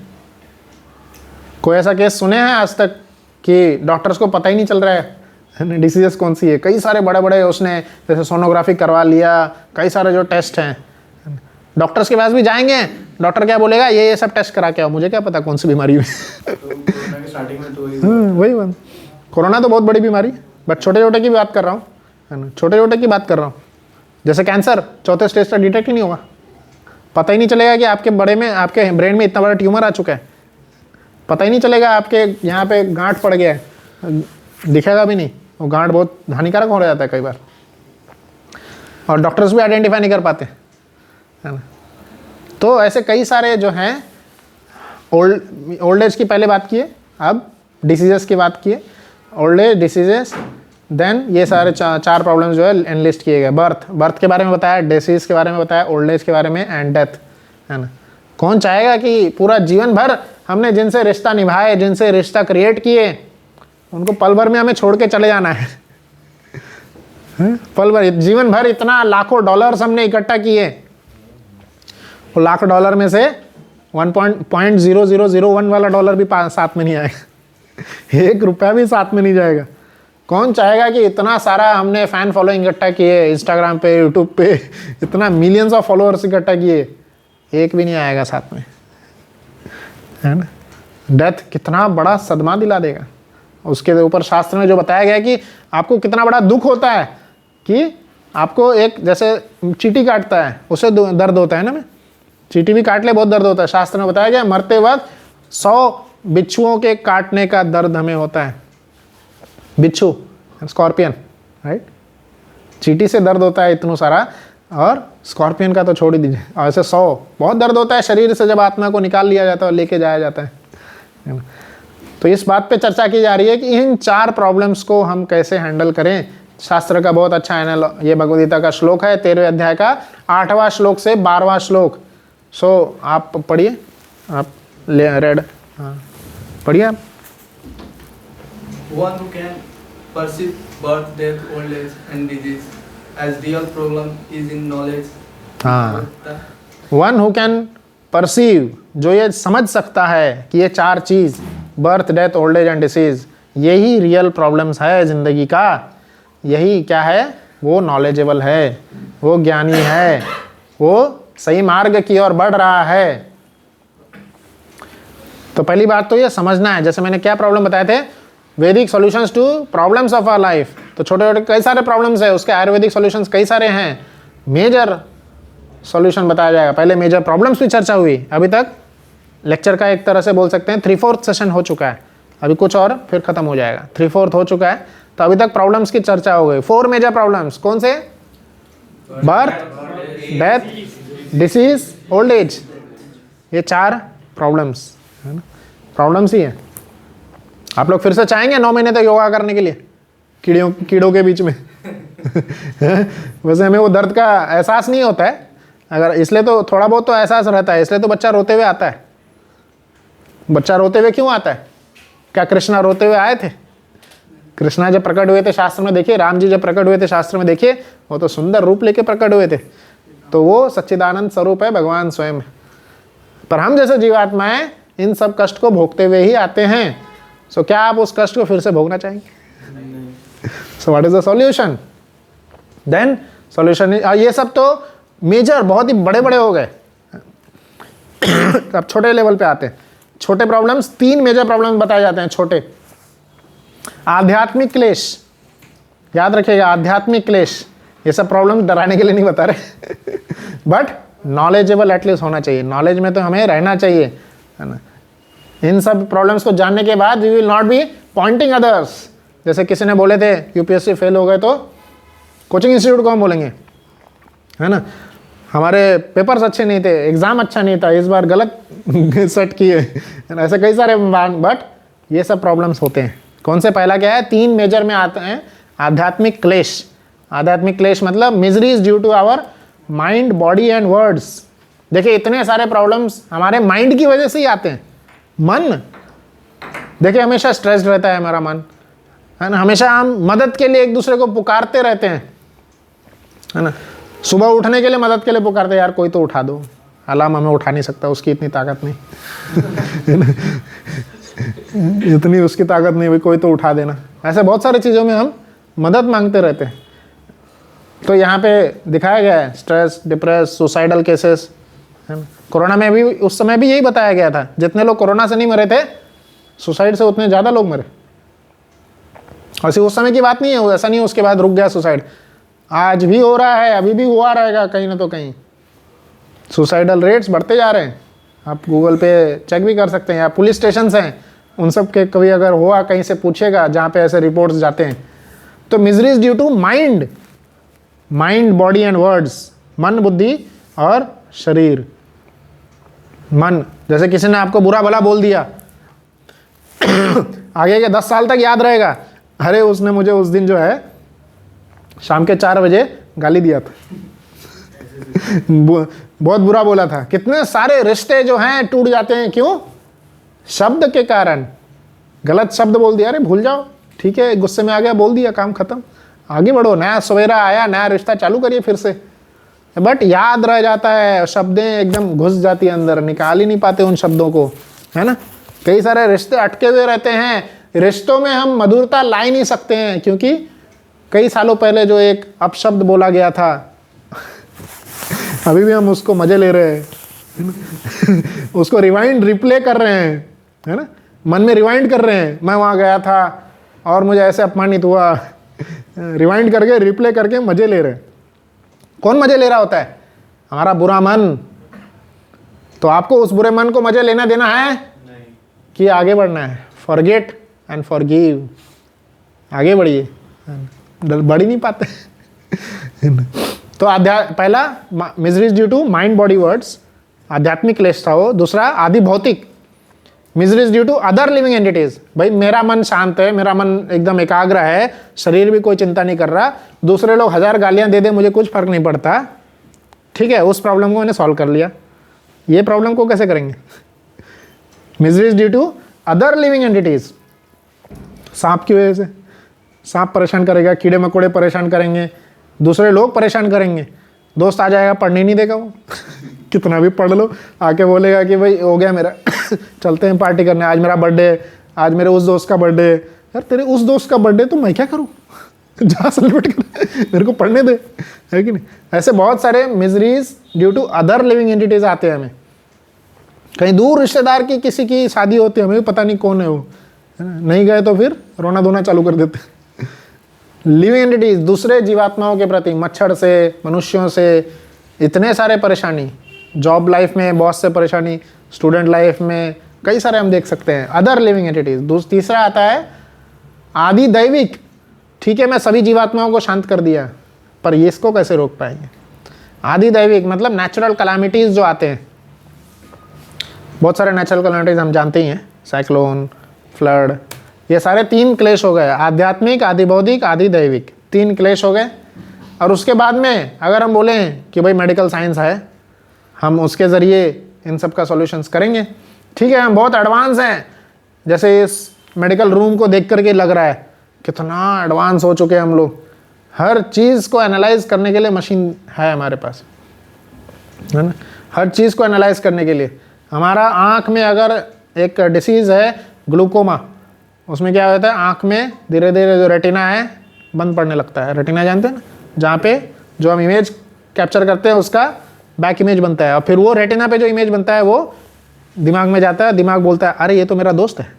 कोई ऐसा केस सुने हैं आज तक कि डॉक्टर्स को पता ही नहीं चल रहा है डिसीजेस कौन सी है? कई सारे बड़े बड़े उसने जैसे सोनोग्राफी करवा लिया, कई सारे जो टेस्ट हैं, डॉक्टर्स के पास भी जाएंगे, डॉक्टर क्या बोलेगा, ये सब टेस्ट करा के आओ, मुझे क्या पता कौन सी बीमारी है। कोरोना के स्टार्टिंग में तो वही वही बात। कोरोना तो बहुत बड़ी बीमारी, बट छोटे छोटे की बात कर रहा हूँ, है ना, छोटे छोटे की बात कर रहा हूँ। जैसे कैंसर 4थे स्टेज तक डिटेक्ट ही नहीं होगा, पता ही नहीं चलेगा कि आपके बड़े में, आपके ब्रेन में इतना बड़ा ट्यूमर आ चुका है, पता ही नहीं चलेगा आपके यहाँ पे गांठ पड़ गया है, दिखेगा भी नहीं, वो गांठ बहुत हानिकारक हो जाता है कई बार, और डॉक्टर्स भी आइडेंटिफाई नहीं कर पाते, है ना। तो ऐसे कई सारे जो हैं, ओल्ड एज की पहले बात किए, अब डिसीजेस की बात किए, ओल्ड एज, डिसीजेस, देन ये सारे चार प्रॉब्लम्स जो है एनलिस्ट किए गए। बर्थ के बारे में बताया, डिसीज के बारे में बताया, ओल्ड एज के बारे में, एंड डेथ, है ना। कौन चाहेगा कि पूरा जीवन भर हमने जिनसे रिश्ता निभाए, जिनसे रिश्ता क्रिएट किए, उनको पल भर में हमें छोड़ के चले जाना है, पल भर, जीवन भर इतना लाखों डॉलर्स हमने इकट्ठा किए, वो लाख डॉलर में से 1.0001 वाला डॉलर भी साथ में नहीं आएगा, 1 रुपया भी साथ में नहीं जाएगा। कौन चाहेगा कि इतना सारा हमने फैन फॉलोइंग इकट्ठा किए, इंस्टाग्राम पे, यूट्यूब पे, इतना मिलियंस ऑफ फॉलोअर्स इकट्ठा किए, एक भी नहीं आएगा साथ में, है ना। डेथ कितना बड़ा सदमा दिला देगा। उसके ऊपर शास्त्र में जो बताया गया है कि आपको कितना बड़ा दुख होता है कि आपको एक, जैसे चींटी काटता है उससे दर्द होता है ना, में चींटी भी काट ले बहुत दर्द होता है। शास्त्र में बताया गया मरते वक्त 100 बिच्छुओं के काटने का दर्द हमें होता है। बिच्छू, स्कॉर्पियन, राइट, चींटी से दर्द होता है इतना सारा, और स्कॉर्पियन का तो छोड़ ही दीजिए, और ऐसे 100 बहुत दर्द होता है शरीर से जब आत्मा को निकाल लिया जाता है और लेके जाया जाता है। तो इस बात पे चर्चा की जा रही है कि इन 4 प्रॉब्लम्स को हम कैसे हैंडल करें। शास्त्र का बहुत अच्छा ये भगवद गीता का श्लोक है, 13वें अध्याय का 8वां श्लोक से 12वां श्लोक। सो आप पढ़िए, आप रेड, हाँ पढ़िए आप। One who can perceive birth, death, old age, and disease as real problem is in knowledge. हाँ, वन हु कैन परसीव, जो ये समझ सकता है कि ये 4 चीज़, birth, death, old age and disease, यही रियल प्रॉब्लम्स है ज़िंदगी का, यही क्या है, वो नॉलेजेबल है, वो ज्ञानी है, वो सही मार्ग की ओर बढ़ रहा है। तो पहली बात तो ये समझना है, जैसे मैंने क्या प्रॉब्लम बताए थे, Vedic solutions to problems of our life. तो छोटे छोटे कई सारे प्रॉब्लम्स है, उसके आयुर्वेदिक सॉल्यूशंस कई सारे हैं, मेजर सॉल्यूशन बताया जाएगा। पहले मेजर प्रॉब्लम्स की चर्चा हुई, अभी तक लेक्चर का एक तरह से बोल सकते हैं 3/4 सेशन हो चुका है, अभी कुछ और फिर खत्म हो जाएगा, 3/4 हो चुका है। तो अभी तक प्रॉब्लम्स की चर्चा हो गई। 4 मेजर प्रॉब्लम्स कौन से, birth, death, disease, old age, ये 4 प्रॉब्लम्स है ना, प्रॉब्लम्स ही है। आप लोग फिर से चाहेंगे 9 महीने तक योगा करने के लिए कीड़ों के बीच में वैसे हमें वो दर्द का एहसास नहीं होता है, अगर इसलिए तो थोड़ा बहुत तो एहसास रहता है, इसलिए तो बच्चा रोते हुए आता है। बच्चा रोते हुए क्यों आता है, क्या कृष्णा रोते हुए आए थे? कृष्णा जब प्रकट हुए थे शास्त्र में देखिए, राम जी जब प्रकट हुए थे शास्त्र में देखिए, वो तो सुंदर रूप लेके प्रकट हुए थे, तो वो सच्चिदानंद स्वरूप है भगवान स्वयं। पर हम जैसे जीवात्माएं इन सब कष्ट को भोगते हुए ही आते हैं। सो क्या आप उस कष्ट को फिर से भोगना चाहेंगे? So what is the solution? Then solution, ये सब तो मेजर बहुत ही बड़े बड़े हो गए। अब छोटे लेवल पे आते हैं। छोटे प्रॉब्लम्स, 3 मेजर प्रॉब्लम्स बताए जाते हैं छोटे। आध्यात्मिक क्लेश, याद रखिएगा, आध्यात्मिक क्लेश, ये सब प्रॉब्लम्स डराने के लिए नहीं बता रहे बट नॉलेजेबल एटलीस्ट होना चाहिए, नॉलेज में तो हमें रहना चाहिए, है ना। इन सब प्रॉब्लम्स को जानने के बाद we will not be pointing others. जैसे किसी ने बोले थे यूपीएससी फेल हो गए तो कोचिंग इंस्टीट्यूट को हम बोलेंगे, है ना, हमारे पेपर्स अच्छे नहीं थे, एग्ज़ाम अच्छा नहीं था, इस बार गलत सेट किए, ऐसे कई सारे, बट ये सब प्रॉब्लम्स होते हैं। कौन से, पहला क्या है, 3 मेजर में आते हैं आध्यात्मिक क्लेश। आध्यात्मिक क्लेश मतलब miseries due to our mind, body and words. देखिए इतने सारे प्रॉब्लम्स हमारे माइंड की वजह से ही आते हैं। मन, देखिए हमेशा स्ट्रेस्ड रहता है हमारा मन, है ना, हमेशा हम मदद के लिए एक दूसरे को पुकारते रहते हैं, है ना। सुबह उठने के लिए मदद के लिए पुकारते हैं, यार कोई तो उठा दो, अलार्म हमें उठा नहीं सकता, उसकी इतनी ताकत नहीं इतनी उसकी ताकत नहीं, भाई कोई तो उठा देना। ऐसे बहुत सारी चीज़ों में हम मदद मांगते रहते हैं। तो यहाँ पे दिखाया गया है स्ट्रेस, डिप्रेस, सुसाइडल केसेस, है ना। कोरोना में भी उस समय भी यही बताया गया था, जितने लोग कोरोना से नहीं मरे थे सुसाइड से उतने ज़्यादा लोग मरे। और सिर्फ उस समय की बात नहीं है, ऐसा नहीं है उसके बाद रुक गया सुसाइड, आज भी हो रहा है, अभी भी हुआ रहेगा कहीं ना तो कहीं। सुसाइडल रेट्स बढ़ते जा रहे हैं, आप गूगल पे चेक भी कर सकते हैं, या पुलिस स्टेशन हैं उन सब के कभी अगर हुआ कहीं से पूछेगा जहाँ पे ऐसे रिपोर्ट्स जाते हैं। तो misery is due to mind, mind body and words, मन बुद्धि और शरीर। मन, जैसे किसी ने आपको बुरा भला बोल दिया आगे के 10 साल तक याद रहेगा, अरे उसने मुझे उस दिन जो है शाम के 4 बजे गाली दिया था बहुत बुरा बोला था। कितने सारे रिश्ते जो हैं टूट जाते हैं, क्यों? शब्द के कारण। गलत शब्द बोल दिया, अरे भूल जाओ, ठीक है, गुस्से में आ गया, बोल दिया, काम खत्म, आगे बढ़ो, नया सवेरा आया, नया रिश्ता चालू करिए फिर से। बट याद रह जाता है, शब्दें एकदम घुस जाती है अंदर, निकाल ही नहीं पाते उन शब्दों को, है ना। कई सारे रिश्ते अटके हुए रहते हैं, रिश्तों में हम मधुरता ला ही नहीं सकते हैं, क्योंकि कई सालों पहले जो एक अपशब्द बोला गया था अभी भी हम उसको मजे ले रहे हैं उसको रिवाइंड रिप्ले कर रहे हैं, है ना, मन में रिवाइंड कर रहे हैं, मैं वहाँ गया था और मुझे ऐसे अपमानित हुआ रिवाइंड करके रिप्ले करके मजे ले रहे हैं। कौन मजे ले रहा होता है? हमारा बुरा मन। तो आपको उस बुरे मन को मजे लेना देना है कि आगे बढ़ना है? फॉरगेट एंड फॉरगिव, आगे बढ़िए, बढ़ ही नहीं पाते तो पहला misery due to mind body words, आध्यात्मिक क्लेश था वो। दूसरा आदि भौतिक, misery due to other living entities. भाई मेरा मन शांत है, मेरा मन एकदम एकाग्र है, शरीर भी कोई चिंता नहीं कर रहा, दूसरे लोग 1000 गालियां दे दे मुझे कुछ फर्क नहीं पड़ता, ठीक है, उस प्रॉब्लम को मैंने सॉल्व कर लिया। ये प्रॉब्लम को कैसे करेंगे? Misery due to other living entities. सांप की वजह से, सांप परेशान करेगा, कीड़े मकोड़े परेशान करेंगे, दूसरे लोग परेशान करेंगे, दोस्त आ जाएगा, पढ़ने नहीं देगा वो कितना भी पढ़ लो, आके बोलेगा कि भाई हो गया मेरा चलते हैं पार्टी करने, आज मेरा बर्थडे, आज मेरे उस दोस्त का बर्थडे। यार तेरे उस दोस्त का बर्थडे तो मैं क्या करूँ जा सेलिब्रेट कर, मेरे को पढ़ने दे, है कि नहीं। ऐसे बहुत सारे miseries due to other living entities आते हैं हमें। कहीं दूर रिश्तेदार की किसी की शादी होती है, हमें भी पता नहीं कौन है वो, है ना, नहीं गए तो फिर रोना धोना चालू कर देते। लिविंग एंटिटीज, दूसरे जीवात्माओं के प्रति, मच्छर से, मनुष्यों से इतने सारे परेशानी, जॉब लाइफ में बॉस से परेशानी, स्टूडेंट लाइफ में कई सारे हम देख सकते हैं अदर लिविंग एंटिटीज। तीसरा आता है आदि दैविक। ठीक है, मैं सभी जीवात्माओं को शांत कर दिया, पर ये इसको कैसे रोक पाएंगे? आदि दैविक मतलब नेचुरल कैलामिटीज जो आते हैं, बहुत सारे नेचुरल कैलामिटीज हम जानते ही हैं, साइक्लोन, फ्लड, ये सारे 3 क्लेश हो गए, आध्यात्मिक, आदि बौद्धिक, आदि दैविक, 3 क्लेश हो गए। और उसके बाद में अगर हम बोलें कि भाई मेडिकल साइंस है, हम उसके ज़रिए इन सब का सॉल्यूशंस करेंगे, ठीक है, हम बहुत एडवांस हैं, जैसे इस मेडिकल रूम को देख करके लग रहा है कितना एडवांस हो चुके हैं हम लोग, हर चीज़ को एनालाइज करने के लिए मशीन है हमारे पास, है ना, हर चीज़ को एनालाइज करने के लिए। हमारा आँख में अगर एक डिसीज़ है ग्लूकोमा, उसमें क्या होता है, आँख में धीरे धीरे जो रेटिना है बंद पड़ने लगता है। रेटिना जानते हैं ना, जहाँ पे जो हम इमेज कैप्चर करते हैं उसका बैक इमेज बनता है, और फिर वो रेटिना पे जो इमेज बनता है वो दिमाग में जाता है, दिमाग बोलता है अरे ये तो मेरा दोस्त है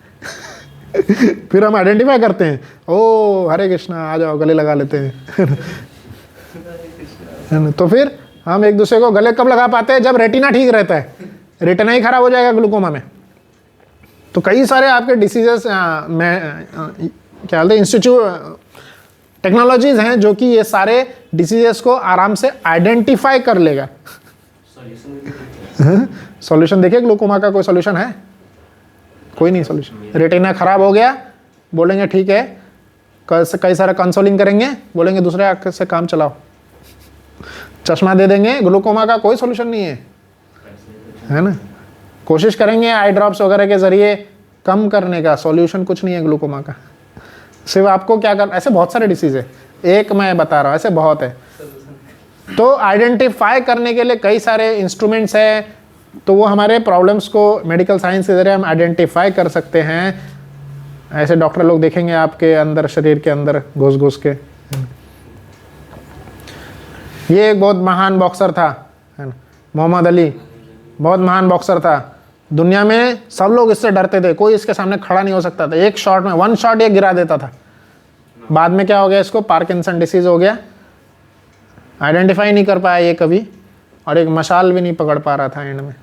फिर हम आइडेंटिफाई करते हैं, ओ हरे कृष्णा, आ जाओ गले लगा लेते हैं है ना। तो फिर हम एक दूसरे को गले कब लगा पाते हैं? जब रेटिना ठीक रहता है, रेटिना ही खराब हो जाएगा ग्लूकोमा में। तो कई सारे आपके डिसीजेस में क्या बोलते हैं, इंस्टीट्यूट टेक्नोलॉजीज हैं जो कि ये सारे डिसीजेस को आराम से आइडेंटिफाई कर लेगा। सॉल्यूशन देखिए, ग्लूकोमा का कोई सॉल्यूशन है? कोई नहीं सॉल्यूशन। रेटिना खराब हो गया, बोलेंगे ठीक है, कई सारा कंसोलिंग करेंगे, बोलेंगे दूसरे आंख से काम चलाओ, चश्मा दे देंगे। ग्लूकोमा का कोई सॉल्यूशन नहीं है ना। कोशिश करेंगे आई ड्रॉप्स वगैरह के जरिए कम करने का, सॉल्यूशन कुछ नहीं है ग्लूकोमा का। सिर्फ आपको क्या करना, ऐसे बहुत सारे डिसीज है, एक मैं बता रहा हूँ, ऐसे बहुत है। तो आइडेंटिफाई करने के लिए कई सारे इंस्ट्रूमेंट्स हैं, तो वो हमारे प्रॉब्लम्स को मेडिकल साइंस के जरिए हम आइडेंटिफाई कर सकते हैं। ऐसे डॉक्टर लोग देखेंगे आपके अंदर, शरीर के अंदर घुस घुस के। ये एक बहुत महान बॉक्सर था, है ना, मोहम्मद अली, बहुत महान बॉक्सर था, दुनिया में सब लोग इससे डरते थे, कोई इसके सामने खड़ा नहीं हो सकता था, एक शॉट में 1 शॉट ये गिरा देता था। बाद में क्या हो गया, इसको पार्किंसन डिसीज हो गया, आइडेंटिफाई नहीं कर पाया ये कभी, और एक मशाल भी नहीं पकड़ पा रहा था एंड में।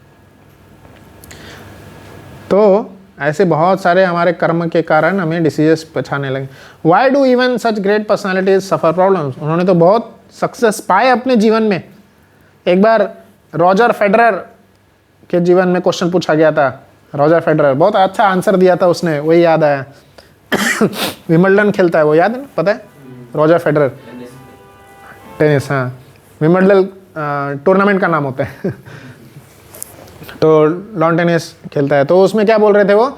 तो ऐसे बहुत सारे हमारे कर्म के कारण हमें डिसीजेस पछाने लगे। Why do even such great personalities suffer problems? उन्होंने तो बहुत सक्सेस पाए अपने जीवन में। एक बार रॉजर फेडरर के जीवन में क्वेश्चन पूछा गया था, रॉजर फेडरर बहुत अच्छा आंसर दिया था उसने, वही याद आया। विंबलडन खेलता है वो, याद है ना, पता है रॉजर फेडरर, टेनिस, हाँ विंबलडन टूर्नामेंट का नाम होता है। तो लॉन टेनिस खेलता है, तो उसमें क्या बोल रहे थे वो,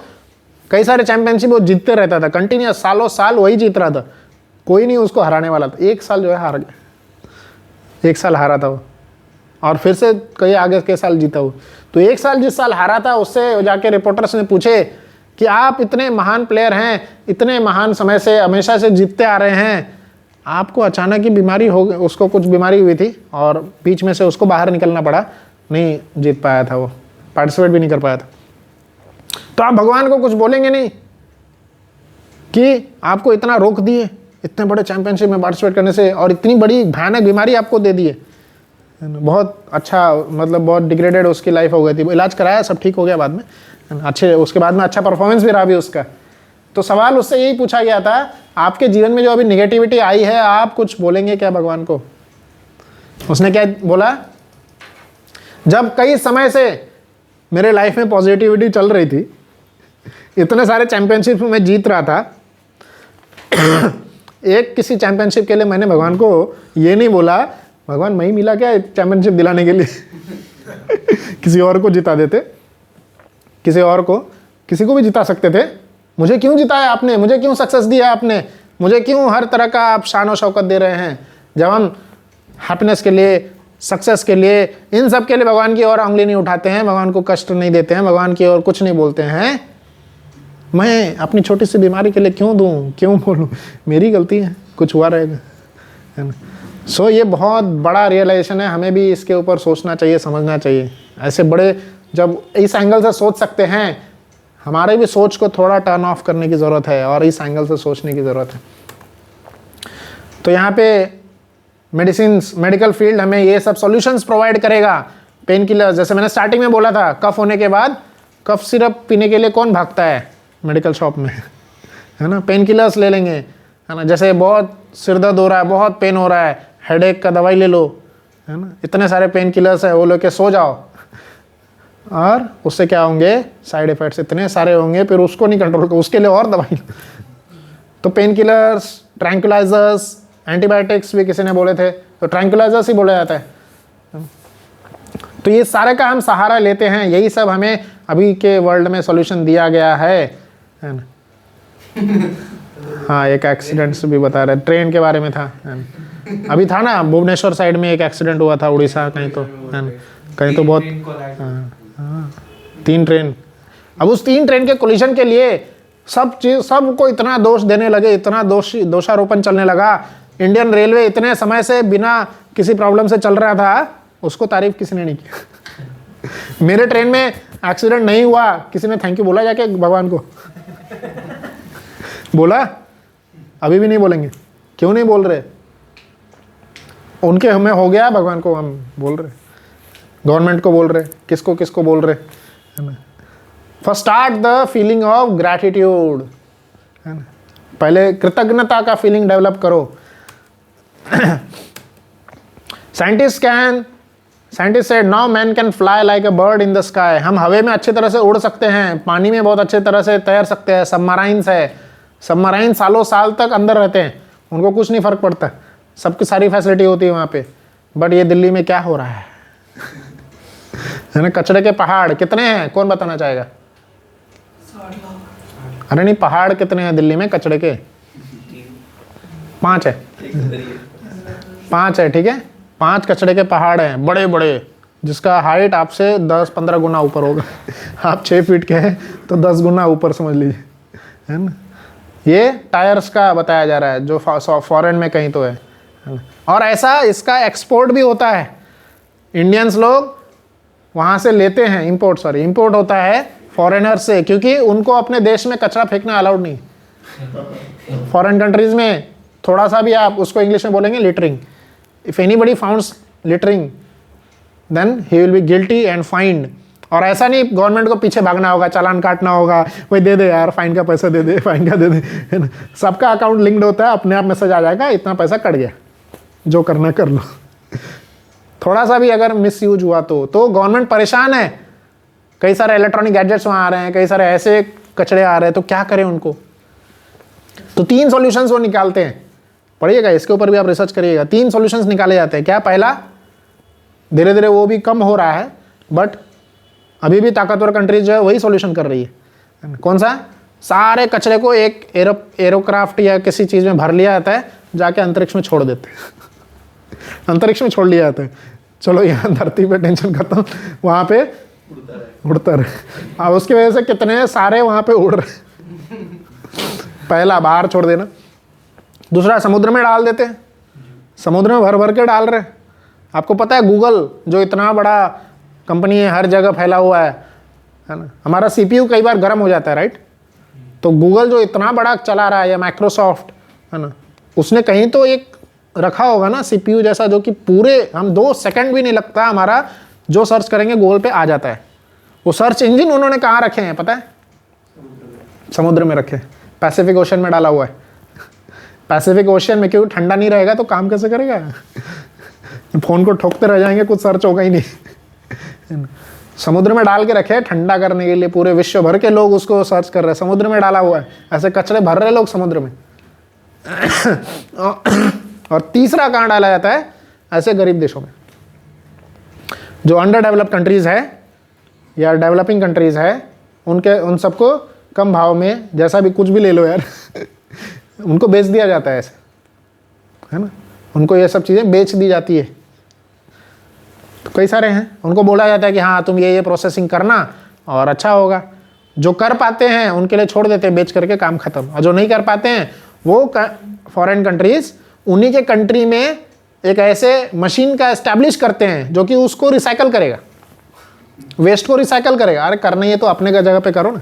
कई सारे चैंपियनशिप वो जीतते रहता था, कंटिन्यूस सालों साल वही जीत रहा था, कोई नहीं उसको हराने वाला था। एक साल जो है हार गया, एक साल हारा था वो, और फिर से कई आगे के साल जीता वो। तो एक साल जिस साल हारा था उससे जाके रिपोर्टर्स ने पूछे कि आप इतने महान प्लेयर हैं, इतने महान समय से हमेशा से जीतते आ रहे हैं, आपको अचानक ही बीमारी हो गई, उसको कुछ बीमारी हुई थी और बीच में से उसको बाहर निकलना पड़ा, नहीं जीत पाया था वो, पार्टिसिपेट भी नहीं कर पाया था। तो आप भगवान को कुछ बोलेंगे नहीं कि आपको इतना रोक दिए इतने बड़े चैंपियनशिप में पार्टिसिपेट करने से, और इतनी बड़ी भयानक बीमारी आपको दे दी है, बहुत अच्छा, मतलब बहुत डिग्रेडेड उसकी लाइफ हो गई थी, इलाज कराया, सब ठीक हो गया बाद में, अच्छे, उसके बाद में अच्छा परफॉर्मेंस भी रहा भी उसका। तो सवाल उससे यही पूछा गया था, आपके जीवन में जो अभी निगेटिविटी आई है, आप कुछ बोलेंगे क्या भगवान को? उसने क्या बोला, जब कई समय से मेरे लाइफ में पॉजिटिविटी चल रही थी, इतने सारे चैंपियनशिप में जीत रहा था, एक किसी चैंपियनशिप के लिए मैंने भगवान को ये नहीं बोला, भगवान मैं ही मिला क्या चैंपियनशिप दिलाने के लिए? किसी और को जिता देते, किसी और को, किसी को भी जिता सकते थे, मुझे क्यों जिताया आपने, मुझे क्यों सक्सेस दिया आपने, मुझे क्यों हर तरह का आप शान और शौकत दे रहे हैं? जब हम हैप्पीनेस के लिए, सक्सेस के लिए, इन सब के लिए भगवान की ओर उंगली नहीं उठाते हैं, भगवान को कष्ट नहीं देते हैं, भगवान की ओर कुछ नहीं बोलते हैं, मैं अपनी छोटी सी बीमारी के लिए क्यों दूं, क्यों बोलूं? मेरी गलती है, कुछ हुआ रहेगा, है ना। सो ये बहुत बड़ा रियलाइजेशन है, हमें भी इसके ऊपर सोचना चाहिए, समझना चाहिए। ऐसे बड़े जब इस एंगल से सोच सकते हैं, हमारे भी सोच को थोड़ा टर्न ऑफ करने की ज़रूरत है और इस एंगल से सोचने की ज़रूरत है। तो यहाँ पे मेडिकल फील्ड हमें ये सब सॉल्यूशंस प्रोवाइड करेगा। पेन किलर, जैसे मैंने स्टार्टिंग में बोला था, कफ होने के बाद कफ सिरप पीने के लिए कौन भागता है मेडिकल शॉप में, है ना, पेन किलर्स ले लेंगे, है ना। जैसे बहुत सिर दर्द हो रहा है, बहुत पेन हो रहा है, हेडेक का दवाई ले लो, है ना, इतने सारे पेन किलर्स है, वो लेके सो जाओ, और उससे क्या होंगे साइड इफेक्ट्स इतने सारे होंगे, फिर उसको नहीं कंट्रोल कर, उसके लिए और दवाई। तो पेन किलर्स, ट्रैंक्विलाइजर्स, एंटीबायोटिक्स भी किसी ने बोले थे, तो ट्रैंक्विलाइजर्स ही बोला जाता है। तो ये सारे का हम सहारा लेते हैं, यही सब हमें अभी के वर्ल्ड में सॉल्यूशन दिया गया है ना। हाँ, एक एक्सीडेंट से भी बता रहे, ट्रेन के बारे में था, अभी था ना भुवनेश्वर साइड में एक एक्सीडेंट हुआ था, उड़ीसा कहीं तो, है ना, कहीं तो बहुत, हाँ 3 ट्रेन। अब उस 3 ट्रेन के कोलिजन के लिए सब चीज, सबको इतना दोष देने लगे, इतना दोषारोपण चलने लगा। इंडियन रेलवे इतने समय से बिना किसी प्रॉब्लम से चल रहा था, उसको तारीफ किसी ने नहीं की। मेरे ट्रेन में एक्सीडेंट नहीं हुआ, किसी ने थैंक यू बोला जाके भगवान को? बोला? अभी भी नहीं बोलेंगे, क्यों नहीं बोल रहे? उनके हमें हो गया, भगवान को हम बोल रहे, गवर्नमेंट को बोल रहे, किसको किसको बोल रहे, है ना। First start the feeling of gratitude, है ना, पहले कृतज्ञता का फीलिंग डेवलप करो। Scientist said now man can fly like a bird in the sky. हम हवे में अच्छी तरह से उड़ सकते हैं, पानी में बहुत अच्छी तरह से तैर सकते हैं। सबमराइंस है, सबमराइन सालों साल तक अंदर रहते हैं, उनको कुछ नहीं फर्क पड़ता, सबकी सारी फैसिलिटी होती है वहाँ पे। बट ये दिल्ली में क्या हो रहा है, है ना, कचरे के पहाड़ कितने हैं, कौन बताना चाहेगा? अरे नहीं, पहाड़ कितने हैं दिल्ली में कचरे के? 5 है, 5 है, ठीक है, 5 कचरे के पहाड़ हैं बड़े बड़े, जिसका हाइट आपसे 10-15 गुना ऊपर होगा। आप 6 फीट के हैं तो 10 गुना ऊपर समझ लीजिए, है ना। ये टायर्स का बताया जा रहा है, जो फॉरेन में कहीं तो है ना। और ऐसा इसका एक्सपोर्ट भी होता है। इंडियंस लोग वहाँ से लेते हैं, इंपोर्ट होता है फॉरेनर से, क्योंकि उनको अपने देश में कचरा फेंकना अलाउड नहीं। फॉरेन कंट्रीज में थोड़ा सा भी आप उसको इंग्लिश में बोलेंगे littering. If anybody founds littering then he will be guilty and find. और ऐसा नहीं गवर्नमेंट को पीछे भागना होगा, चालान काटना होगा, वही दे दे यार, फाइन का पैसा दे दे, फाइन का दे दे, है ना। सबका अकाउंट लिंक्ड होता है, अपने आप मैसेज आ जाएगा इतना पैसा कट गया, जो करना कर लो। थोड़ा सा भी अगर मिस यूज हुआ तो गवर्नमेंट परेशान है। कई सारे इलेक्ट्रॉनिक गैजेट्स वहाँ आ रहे हैं, कई सारे ऐसे कचरे आ रहे हैं, तो क्या करें उनको। तो 3 सॉल्यूशंस वो निकालते हैं, पढ़िएगा इसके ऊपर भी आप रिसर्च करिएगा। 3 सॉल्यूशंस निकाले जाते हैं। क्या? पहला, धीरे धीरे वो भी कम हो रहा है, बट अभी भी ताकतवर कंट्रीज जो है वही सॉल्यूशन कर रही है। कौन सा? सारे कचरे को एक एरोक्राफ्ट या किसी चीज़ में भर लिया जाता है, जाके अंतरिक्ष में छोड़ देते हैं। अंतरिक्ष में छोड़ लिया जाता है, चलो यहाँ धरती पे टेंशन खत्म, वहाँ पे उड़ता रहे। अब उसकी वजह से कितने सारे वहाँ पे उड़ रहे। पहला, बाहर छोड़ देना। दूसरा, समुद्र में डाल देते हैं, समुद्र में भर भर के डाल रहे। आपको पता है गूगल जो इतना बड़ा कंपनी है, हर जगह फैला हुआ है ना। हमारा सीपीयू कई बार गर्म हो जाता है, राइट। तो गूगल जो इतना बड़ा चला रहा है, या माइक्रोसॉफ्ट, है ना, उसने कहीं तो एक रखा होगा ना सीपीयू जैसा, जो कि पूरे हम 2 सेकंड भी नहीं लगता हमारा जो सर्च करेंगे गूगल पे आ जाता है। वो सर्च इंजिन उन्होंने कहाँ रखे हैं पता है? समुद्र में रखे, पैसिफिक ओशन में डाला हुआ है। पैसिफिक ओशन में क्योंकि ठंडा नहीं रहेगा तो काम कैसे करेगा? फोन को ठोकते रह जाएंगे, कुछ सर्च होगा ही नहीं। समुद्र में डाल के रखे ठंडा करने के लिए, पूरे विश्व भर के लोग उसको सर्च कर रहे हैं, समुद्र में डाला हुआ है। ऐसे कचरे भर रहे लोग समुद्र में। और तीसरा कहाँ डाला जाता है? ऐसे गरीब देशों में, जो अंडर डेवलप्ड कंट्रीज है या डेवलपिंग कंट्रीज है, उन सबको कम भाव में, जैसा भी कुछ भी ले लो यार, उनको बेच दिया जाता है ऐसे, है ना। उनको ये सब चीज़ें बेच दी जाती है। तो कई सारे हैं, उनको बोला जाता है कि हाँ तुम ये प्रोसेसिंग करना और अच्छा होगा। जो कर पाते हैं उनके लिए छोड़ देते हैं, बेच करके काम खत्म। और जो नहीं कर पाते हैं वो फॉरेन कंट्रीज उन्हीं के कंट्री में एक ऐसे मशीन का एस्टैब्लिश करते हैं जो कि उसको रिसाइकल करेगा, वेस्ट को रिसाइकल करेगा। अरे करना ही है तो अपने जगह पे करो ना,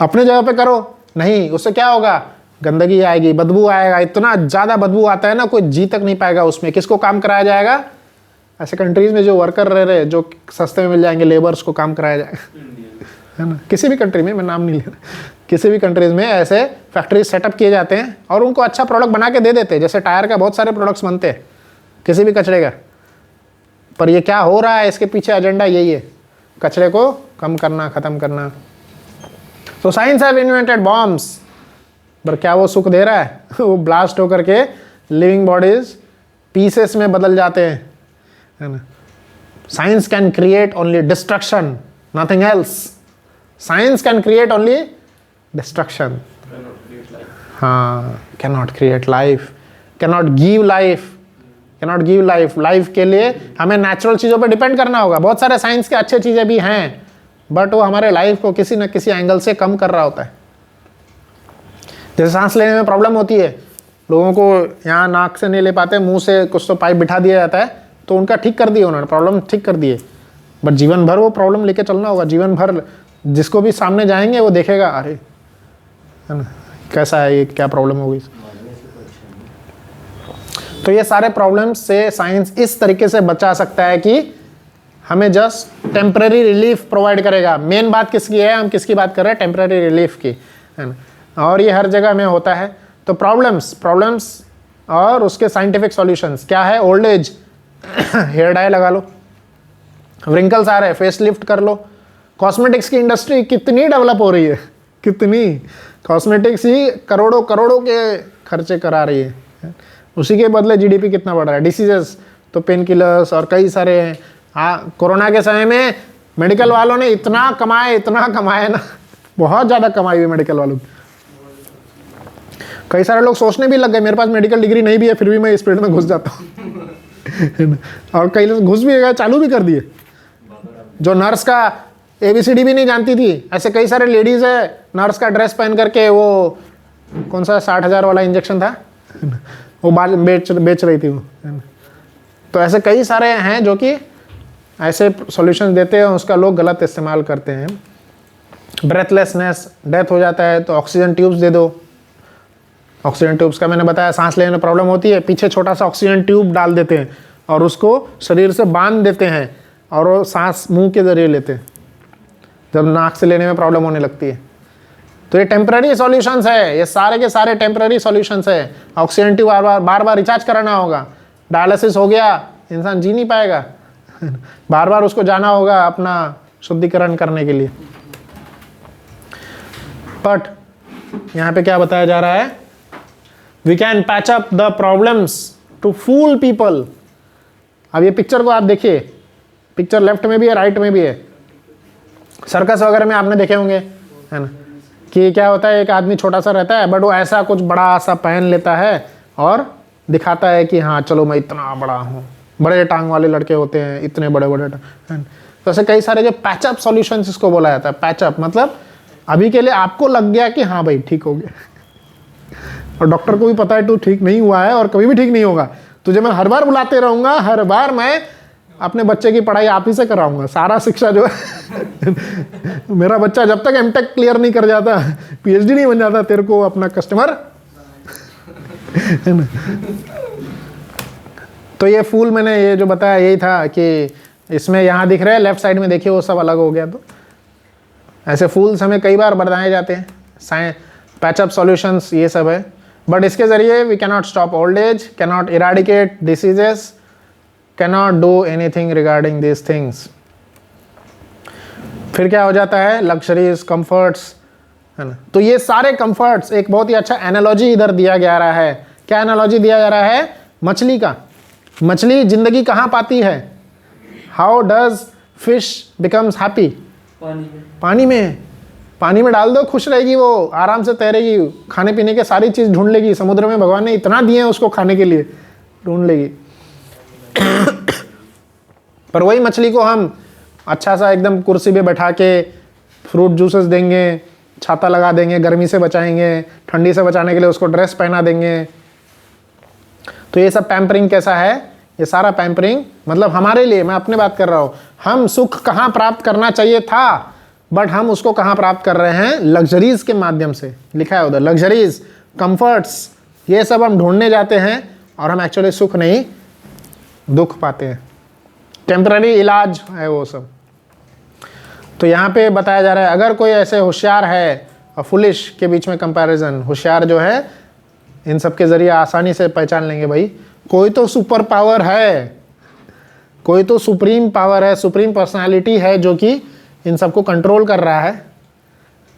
अपने जगह पे करो। नहीं, उससे क्या होगा? गंदगी आएगी, बदबू आएगा, इतना ज़्यादा बदबू आता है ना, कोई जी तक नहीं पाएगा उसमें। किसको काम कराया जाएगा? ऐसे कंट्रीज में जो वर्कर रह रहे, जो सस्ते में मिल जाएंगे, लेबर्स को काम कराया जाएगा, है ना। किसी भी कंट्री में, मैं नाम नहीं ले रहा, किसी भी कंट्रीज में ऐसे फैक्ट्री सेटअप किए जाते हैं और उनको अच्छा प्रोडक्ट बना के दे देते हैं। जैसे टायर का बहुत सारे प्रोडक्ट्स बनते हैं किसी भी कचरे का। पर ये क्या हो रहा है, इसके पीछे एजेंडा यही है, कचरे को कम करना, ख़त्म करना। तो साइंस हैव इन्वेंटेड बॉम्ब्स, पर क्या वो सुख दे रहा है? वो ब्लास्ट होकर के लिविंग बॉडीज पीसेस में बदल जाते हैं, है ना। Science can create only destruction, nothing else. Science can create only destruction. हाँ, cannot create life, cannot give life, cannot give life. Life के लिए हमें नेचुरल चीज़ों पर डिपेंड करना होगा। बहुत सारे साइंस के अच्छे चीज़ें भी हैं, बट वो हमारे लाइफ को किसी न किसी एंगल से कम कर रहा होता है। जैसे सांस लेने में प्रॉब्लम होती है, लोगों को यहाँ नाक से नहीं ले पाते, मुंह से कुछ तो पाइप बिठा दिया जाता है, तो उनका ठीक कर दिए उन्होंने, प्रॉब्लम ठीक कर दिए। बट जीवन भर वो प्रॉब्लम लेके चलना होगा। जीवन भर जिसको भी सामने जाएंगे वो देखेगा, अरे है ना, कैसा है ये, क्या प्रॉब्लम होगी। तो ये सारे प्रॉब्लम्स से साइंस इस तरीके से बचा सकता है कि हमें जस्ट टेम्पररी रिलीफ प्रोवाइड करेगा। मेन बात किसकी है? हम किसकी बात कर रहे हैं? टेम्पररी रिलीफ की, है ना। और ये हर जगह में होता है। तो प्रॉब्लम्स और उसके साइंटिफिक सॉल्यूशंस क्या है? ओल्ड एज, हेयर डाई लगा लो, व्रिंकल्स आ रहे हैं, फेस लिफ्ट कर लो। कॉस्मेटिक्स की इंडस्ट्री कितनी डेवलप हो रही है, कितनी कॉस्मेटिक्स ही करोड़ों करोड़ों के खर्चे करा रही है। उसी के बदले जीडीपी कितना बढ़ रहा है। डिसीजेस तो पेन किलर्स और कई सारे हैं। हाँ, कोरोना के समय में मेडिकल वालों ने इतना कमाए ना, बहुत ज़्यादा कमाई हुई मेडिकल वालों की। कई सारे लोग सोचने भी लग गए, मेरे पास मेडिकल डिग्री नहीं भी है फिर भी मैं इस फील्ड में घुस जाता हूँ। और कई लोग घुस भी गए, चालू भी कर दिए। जो नर्स का ABCD भी नहीं जानती थी, ऐसे कई सारे लेडीज़ है, नर्स का ड्रेस पहन करके वो कौन सा 60,000 वाला इंजेक्शन था वो बेच रही थी वो। तो ऐसे कई सारे हैं जो कि ऐसे सॉल्यूशन देते हैं, उसका लोग गलत इस्तेमाल करते हैं। ब्रेथलेसनेस, डेथ हो जाता है तो ऑक्सीजन ट्यूब्स दे दो। ऑक्सीजन ट्यूब्स का मैंने बताया, सांस लेने में प्रॉब्लम होती है, पीछे छोटा सा ऑक्सीजन ट्यूब डाल देते हैं और उसको शरीर से बांध देते हैं और वो सांस मुंह के जरिए लेते हैं जब नाक से लेने में प्रॉब्लम होने लगती है। तो ये टेम्पररी सॉल्यूशंस है, ये सारे के सारे टेम्पररी सॉल्यूशंस है। ऑक्सीजन ट्यूब बार बार रिचार्ज कराना होगा। डायलिसिस हो गया, इंसान जी नहीं पाएगा बार बार उसको जाना होगा अपना शुद्धिकरण करने के लिए। बट यहाँ पे क्या बताया जा रहा है, we can patch up the problems to fool people. अब ये पिक्चर को आप देखिए, पिक्चर लेफ्ट में भी है, राइट में भी है। सर्कस वगैरह में आपने देखे होंगे, है ना, कि क्या होता है, एक आदमी छोटा सा रहता है बट वो ऐसा कुछ बड़ा सा पहन लेता है और दिखाता है कि हाँ चलो मैं इतना बड़ा हूँ। बड़े टांग वाले लड़के होते हैं, इतने बड़े बड़े टांग। तो ऐसे कई सारे जो पैचअप सॉल्यूशंस इसको बोला जाता है। पैचअप मतलब अभी के लिए आपको लग गया कि हाँ भाई ठीक हो गया, और डॉक्टर को भी पता है तू ठीक नहीं हुआ है और कभी भी ठीक नहीं होगा, तुझे मैं हर बार बुलाते रहूंगा, हर बार मैं अपने बच्चे की पढ़ाई आप ही से कराऊंगा, सारा शिक्षा जो है मेरा बच्चा जब तक एमटेक क्लियर नहीं कर जाता, पीएचडी नहीं बन जाता, तेरे को अपना कस्टमर है ना। तो ये फूल मैंने ये जो बताया यही था कि इसमें यहाँ दिख रहा है, लेफ्ट साइड में देखिए वो सब अलग हो गया। तो ऐसे फूल्स हमें कई बार बताए जाते हैं, पैचअप सॉल्यूशंस ये सब है। बट इसके ज़रिए we cannot stop old age, cannot eradicate diseases, cannot do anything regarding this things. फिर क्या हो जाता है, लग्जरीज, कंफर्ट्स, है ना। तो ये सारे कंफर्ट्स, एक बहुत ही अच्छा एनालॉजी इधर दिया जा रहा है। क्या एनालॉजी दिया जा रहा है, मछली का। मछली जिंदगी कहाँ पाती है, how does fish becomes happy, पानी में। पानी में डाल दो, खुश रहेगी वो, आराम से तैरेगी, खाने पीने के सारी चीज़ ढूंढ लेगी। समुद्र में भगवान ने इतना दिए हैं उसको खाने के लिए, ढूंढ लेगी। पर वही मछली को हम अच्छा सा एकदम कुर्सी पे बैठा के फ्रूट जूसेस देंगे, छाता लगा देंगे, गर्मी से बचाएंगे, ठंडी से बचाने के लिए उसको ड्रेस पहना देंगे। तो ये सब पैम्परिंग कैसा है, ये सारा पैम्परिंग मतलब हमारे लिए, मैं अपने बात कर रहा हूँ, हम सुख कहाँ प्राप्त करना चाहिए था बट हम उसको कहाँ प्राप्त कर रहे हैं, लग्जरीज के माध्यम से। लिखा है उधर, लग्जरीज, कंफर्ट्स, ये सब हम ढूंढने जाते हैं और हम एक्चुअली सुख नहीं दुख पाते हैं। टेम्पररी इलाज है वो सब। तो यहाँ पे बताया जा रहा है, अगर कोई ऐसे होशियार है, और फुलिश के बीच में कंपैरिजन, होशियार जो है इन सब के ज़रिए आसानी से पहचान लेंगे भाई कोई तो सुपर पावर है, कोई तो सुप्रीम पावर है, सुप्रीम पर्सनालिटी है जो कि इन सबको कंट्रोल कर रहा है।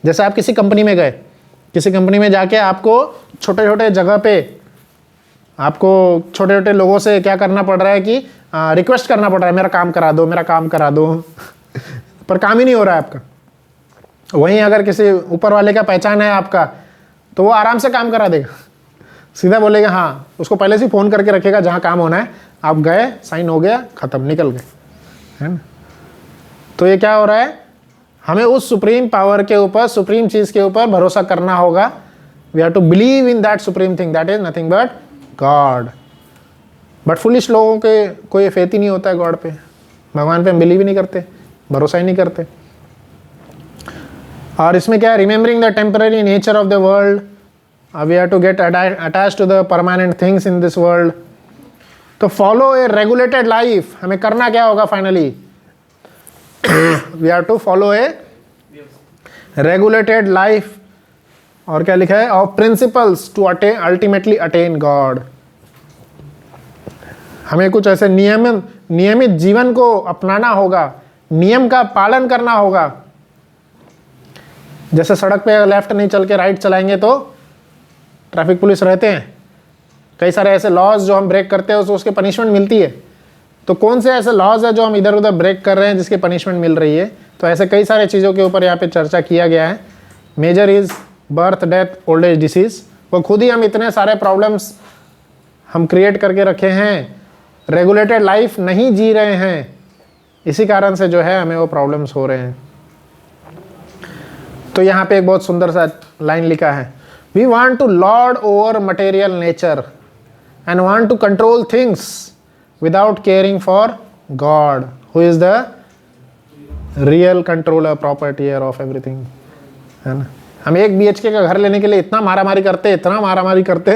जैसे आप किसी कंपनी में गए, किसी कंपनी में जाके आपको छोटे छोटे जगह पे आपको छोटे छोटे लोगों से क्या करना पड़ रहा है कि रिक्वेस्ट करना पड़ रहा है, मेरा काम करा दो, मेरा काम करा दो पर काम ही नहीं हो रहा है आपका। वहीं अगर किसी ऊपर वाले का पहचान है आपका तो वो आराम से काम करा देगा, सीधा बोलेगा हाँ, उसको पहले से फ़ोन करके रखेगा जहाँ काम होना है, आप गए, साइन हो गया, ख़त्म, निकल गए, है ना। तो ये क्या हो रहा है, हमें उस सुप्रीम पावर के ऊपर, सुप्रीम चीज़ के ऊपर भरोसा करना होगा। We have to believe in that supreme thing, that is nothing but God. But foolish लोगों के कोई फेथ ही नहीं होता है गॉड पे, भगवान पे हम बिलीव ही नहीं करते, भरोसा ही नहीं करते। और इसमें क्या है, remembering the temporary nature of the world, we have to get attach to the permanent things in this world. तो फॉलो ए रेगुलेटेड लाइफ, हमें करना क्या होगा finally, we have to follow a regulated life. और क्या लिखा है, of principles to ultimately attain God. हमें कुछ ऐसे नियमित जीवन को अपनाना होगा, नियम का पालन करना होगा। जैसे सड़क पे लेफ्ट नहीं चल के राइट चलाएंगे तो ट्रैफिक पुलिस रहते हैं, कई सारे ऐसे लॉज जो हम ब्रेक करते हैं उसके पनिशमेंट मिलती है। तो कौन से ऐसे लॉज है जो हम इधर उधर ब्रेक कर रहे हैं जिसकी पनिशमेंट मिल रही है। तो ऐसे कई सारे चीज़ों के ऊपर यहाँ पे चर्चा किया गया है। Major is birth, death, old age, disease. वो खुद ही हम इतने सारे प्रॉब्लम्स हम क्रिएट करके रखे हैं, रेगुलेटेड लाइफ नहीं जी रहे हैं, इसी कारण से जो है हमें वो प्रॉब्लम्स हो रहे हैं। तो यहाँ पे एक बहुत सुंदर सा लाइन लिखा है, we want to lord over material nature and want to control things without caring for God who is the real controller proprietor of everything, है ना। हम 1 BHK का घर लेने के लिए इतना मारामारी करते, इतना मारामारी करते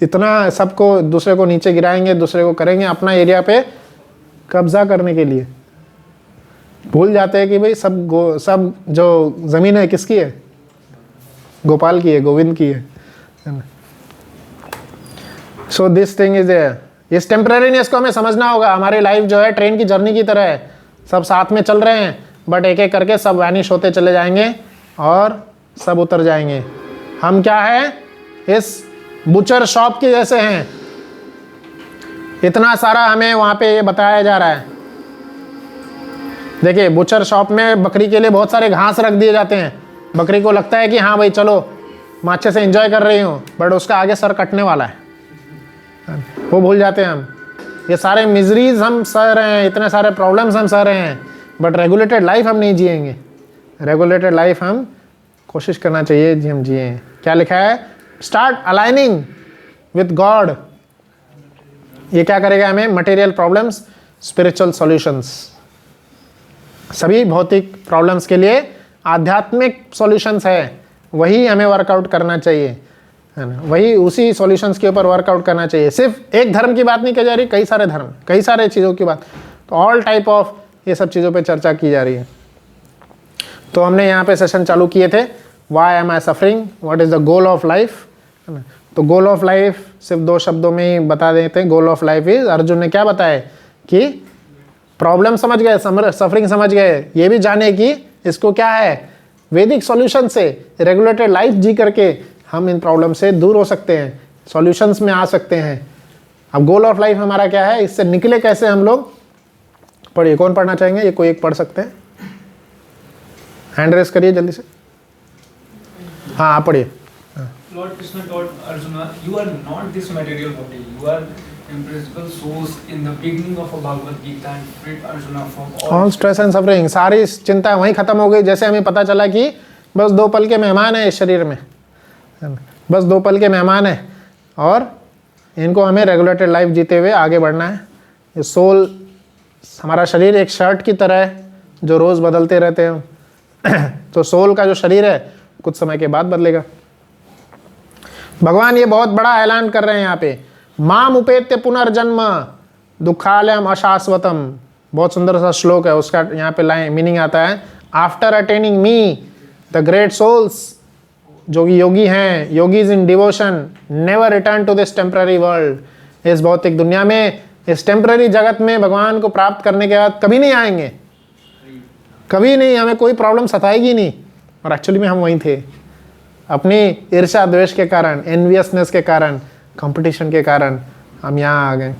इतना सबको दूसरे को नीचे गिराएंगे, दूसरे को करेंगे अपना एरिया पे कब्जा करने के लिए। भूल जाते हैं कि भाई सब जो ज़मीन है किसकी है, गोपाल की है, गोविंद की है ना। सो दिस थिंग इज इस टेम्परेरीनेस को हमें समझना होगा। हमारी लाइफ जो है ट्रेन की जर्नी की तरह है, सब साथ में चल रहे हैं, बट एक एक करके सब वैनिश होते चले जाएंगे और सब उतर जाएंगे। हम क्या है, इस बुचर शॉप के जैसे हैं। इतना सारा हमें वहाँ पे ये बताया जा रहा है। देखिए बुचर शॉप में बकरी के लिए बहुत सारे घास रख दिए जाते हैं। बकरी को लगता है कि हाँ भाई चलो मैं अच्छे से एंजॉय कर रही हूँ, बट उसका आगे सर कटने वाला है, वो भूल जाते हैं हम। ये सारे मिजरीज हम सह रहे हैं, इतने सारे प्रॉब्लम्स हम सह रहे हैं, बट रेगुलेटेड लाइफ हम नहीं जिएंगे। रेगुलेटेड लाइफ हम कोशिश करना चाहिए जी हम जिए। क्या लिखा है, स्टार्ट अलाइनिंग विथ गॉड। ये क्या करेगा हमें, मटेरियल प्रॉब्लम्स, स्पिरिचुअल सॉल्यूशंस। सभी भौतिक प्रॉब्लम्स के लिए आध्यात्मिक सॉल्यूशंस है, वही हमें वर्कआउट करना चाहिए, है ना। वही उसी सॉल्यूशंस के ऊपर वर्कआउट करना चाहिए। सिर्फ एक धर्म की बात नहीं की जा रही, कई सारे धर्म, कई सारे चीज़ों की बात, तो ऑल टाइप ऑफ ये सब चीज़ों पे चर्चा की जा रही है। तो हमने यहाँ पे सेशन चालू किए थे, why am I suffering, what is the goal of life, है ना। तो गोल ऑफ लाइफ सिर्फ 2 शब्दों में ही बता देते हैं। गोल ऑफ लाइफ इज, अर्जुन ने क्या बताया कि प्रॉब्लम समझ गए, सफरिंग समझ गए, ये भी जाने कि इसको क्या है, वैदिक सॉल्यूशन से रेगुलेटेड लाइफ जी करके हम इन प्रॉब्लम से दूर हो सकते हैं, सॉल्यूशंस में आ सकते हैं। अब गोल ऑफ लाइफ हमारा क्या है, इससे निकले कैसे हम लोग, पढ़िए। कौन पढ़ना चाहेंगे, ये कोई एक पढ़ सकते हैं, हैंड रेस करिए जल्दी से। हाँ आप पढ़िए। Lord Krishna told Arjuna, you are not this material body, you are imperishable souls. In the beginning of a Bhagavad Gita and freed Arjuna from all stress and suffering, सारी चिंता वहीं खत्म हो गई। जैसे हमें पता चला कि बस 2 पल के मेहमान है इस शरीर में, बस 2 पल के मेहमान है, और इनको हमें रेगुलेटेड लाइफ जीते हुए आगे बढ़ना है। ये सोल, हमारा शरीर एक शर्ट की तरह है जो रोज़ बदलते रहते हैं। तो सोल का जो शरीर है कुछ समय के बाद बदलेगा। भगवान ये बहुत बड़ा ऐलान कर रहे हैं यहाँ पे, माम उपेत्य पुनर्जन्म दुखालयम अशाश्वतम। बहुत सुंदर सा श्लोक है, उसका यहाँ पे लाइन मीनिंग आता है, after attaining me the great souls, जो कि योगी हैं, yogis in devotion never return to this temporary world. इस भौतिक दुनिया में, इस टेम्पररी जगत में भगवान को प्राप्त करने के बाद कभी नहीं आएंगे, कभी नहीं, हमें कोई प्रॉब्लम सताएगी नहीं। और एक्चुअली में हम वहीं थे, अपनी ईर्ष्या द्वेष के कारण, एनवियसनेस के कारण, कंपटीशन के कारण हम यहाँ आ गए।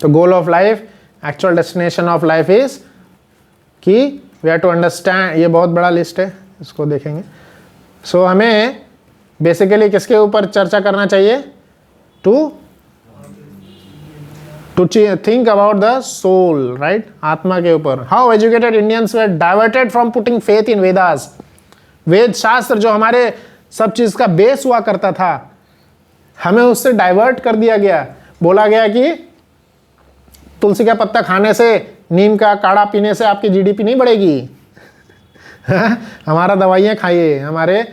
तो गोल of life, actual destination of life is कि वी हैव टू अंडरस्टैंड। ये बहुत बड़ा लिस्ट है, इसको देखेंगे। सो हमें बेसिकली किसके ऊपर चर्चा करना चाहिए, to think about the soul, right, आत्मा के ऊपर। How educated Indians were diverted from putting faith in Vedas. Veda शास्त्र जो हमारे सब चीज का बेस हुआ करता था, हमें उससे डाइवर्ट कर दिया गया। बोला गया कि तुलसी का पत्ता खाने से, नीम का काढ़ा पीने से आपकी जीडीपी नहीं बढ़ेगी। हमारा दवाइयाँ खाइए, हमारे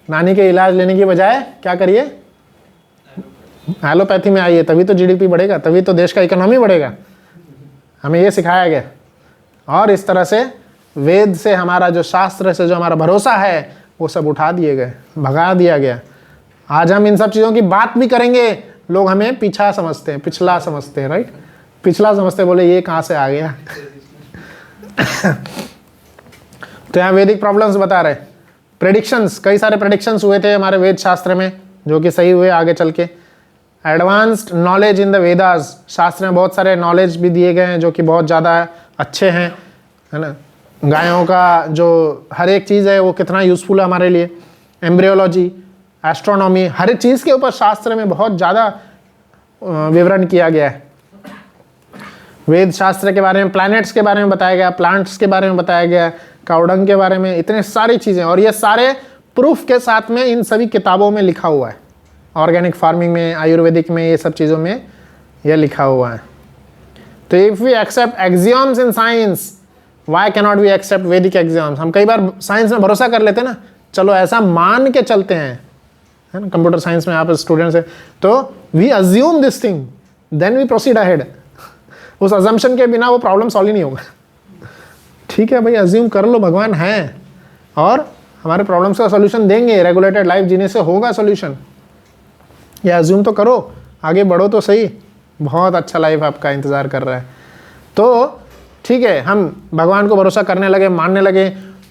नानी के इलाज लेने की बजाय क्या करिए, एलोपैथी में आइए, तभी तो जीडीपी बढ़ेगा, तभी तो देश का इकोनॉमी बढ़ेगा। हमें ये सिखाया गया। और इस तरह से वेद से, हमारा जो शास्त्र से जो हमारा भरोसा है, वो सब उठा दिए गए, भगा दिया गया। आज हम इन सब चीज़ों की बात भी करेंगे, लोग हमें पीछा समझते हैं, पिछला समझते हैं, राइट, पिछला समझते, बोले ये कहाँ से आ गया। तो यहाँ वैदिक प्रॉब्लम्स बता रहे, प्रेडिक्शंस, कई सारे प्रेडिक्शंस हुए थे हमारे वेद शास्त्र में जो कि सही हुए आगे चल के। Advanced knowledge in the Vedas, शास्त्र में बहुत सारे नॉलेज भी दिए गए हैं जो कि बहुत ज़्यादा अच्छे हैं, है ना। गायों का जो हर एक चीज़ है वो कितना यूज़फुल है हमारे लिए। एम्ब्रियोलॉजी, एस्ट्रोनॉमी, हर एक चीज़ के ऊपर शास्त्र में बहुत ज़्यादा विवरण किया गया है। वेद शास्त्र के बारे में, प्लैनेट्स के बारे में बताया गया, प्लांट्स के बारे में बताया गया, काउडंग के बारे में, इतने सारी चीज़ें, और ये सारे प्रूफ के साथ में इन सभी किताबों में लिखा हुआ है। ऑर्गेनिक फार्मिंग में, आयुर्वेदिक में, ये सब चीज़ों में यह लिखा हुआ है। तो if we accept axioms in science, why cannot we accept Vedic axioms? हम कई बार साइंस में भरोसा कर लेते हैं ना, चलो ऐसा मान के चलते हैं, है ना, कंप्यूटर साइंस में आप स्टूडेंट्स हैं, तो we assume this thing, then we proceed ahead. उस अजम्पशन के बिना वो प्रॉब्लम सॉल्व ही नहीं होगा। ठीक है भाई, अज्यूम कर लो भगवान है और हमारे प्रॉब्लम्स का सोल्यूशन देंगे, रेगुलेटेड लाइफ जीने से होगा सोल्यूशन। ये अज्यूम तो करो, आगे बढ़ो तो सही, बहुत अच्छा लाइफ आपका इंतज़ार कर रहा है। तो ठीक है, हम भगवान को भरोसा करने लगे, मानने लगे,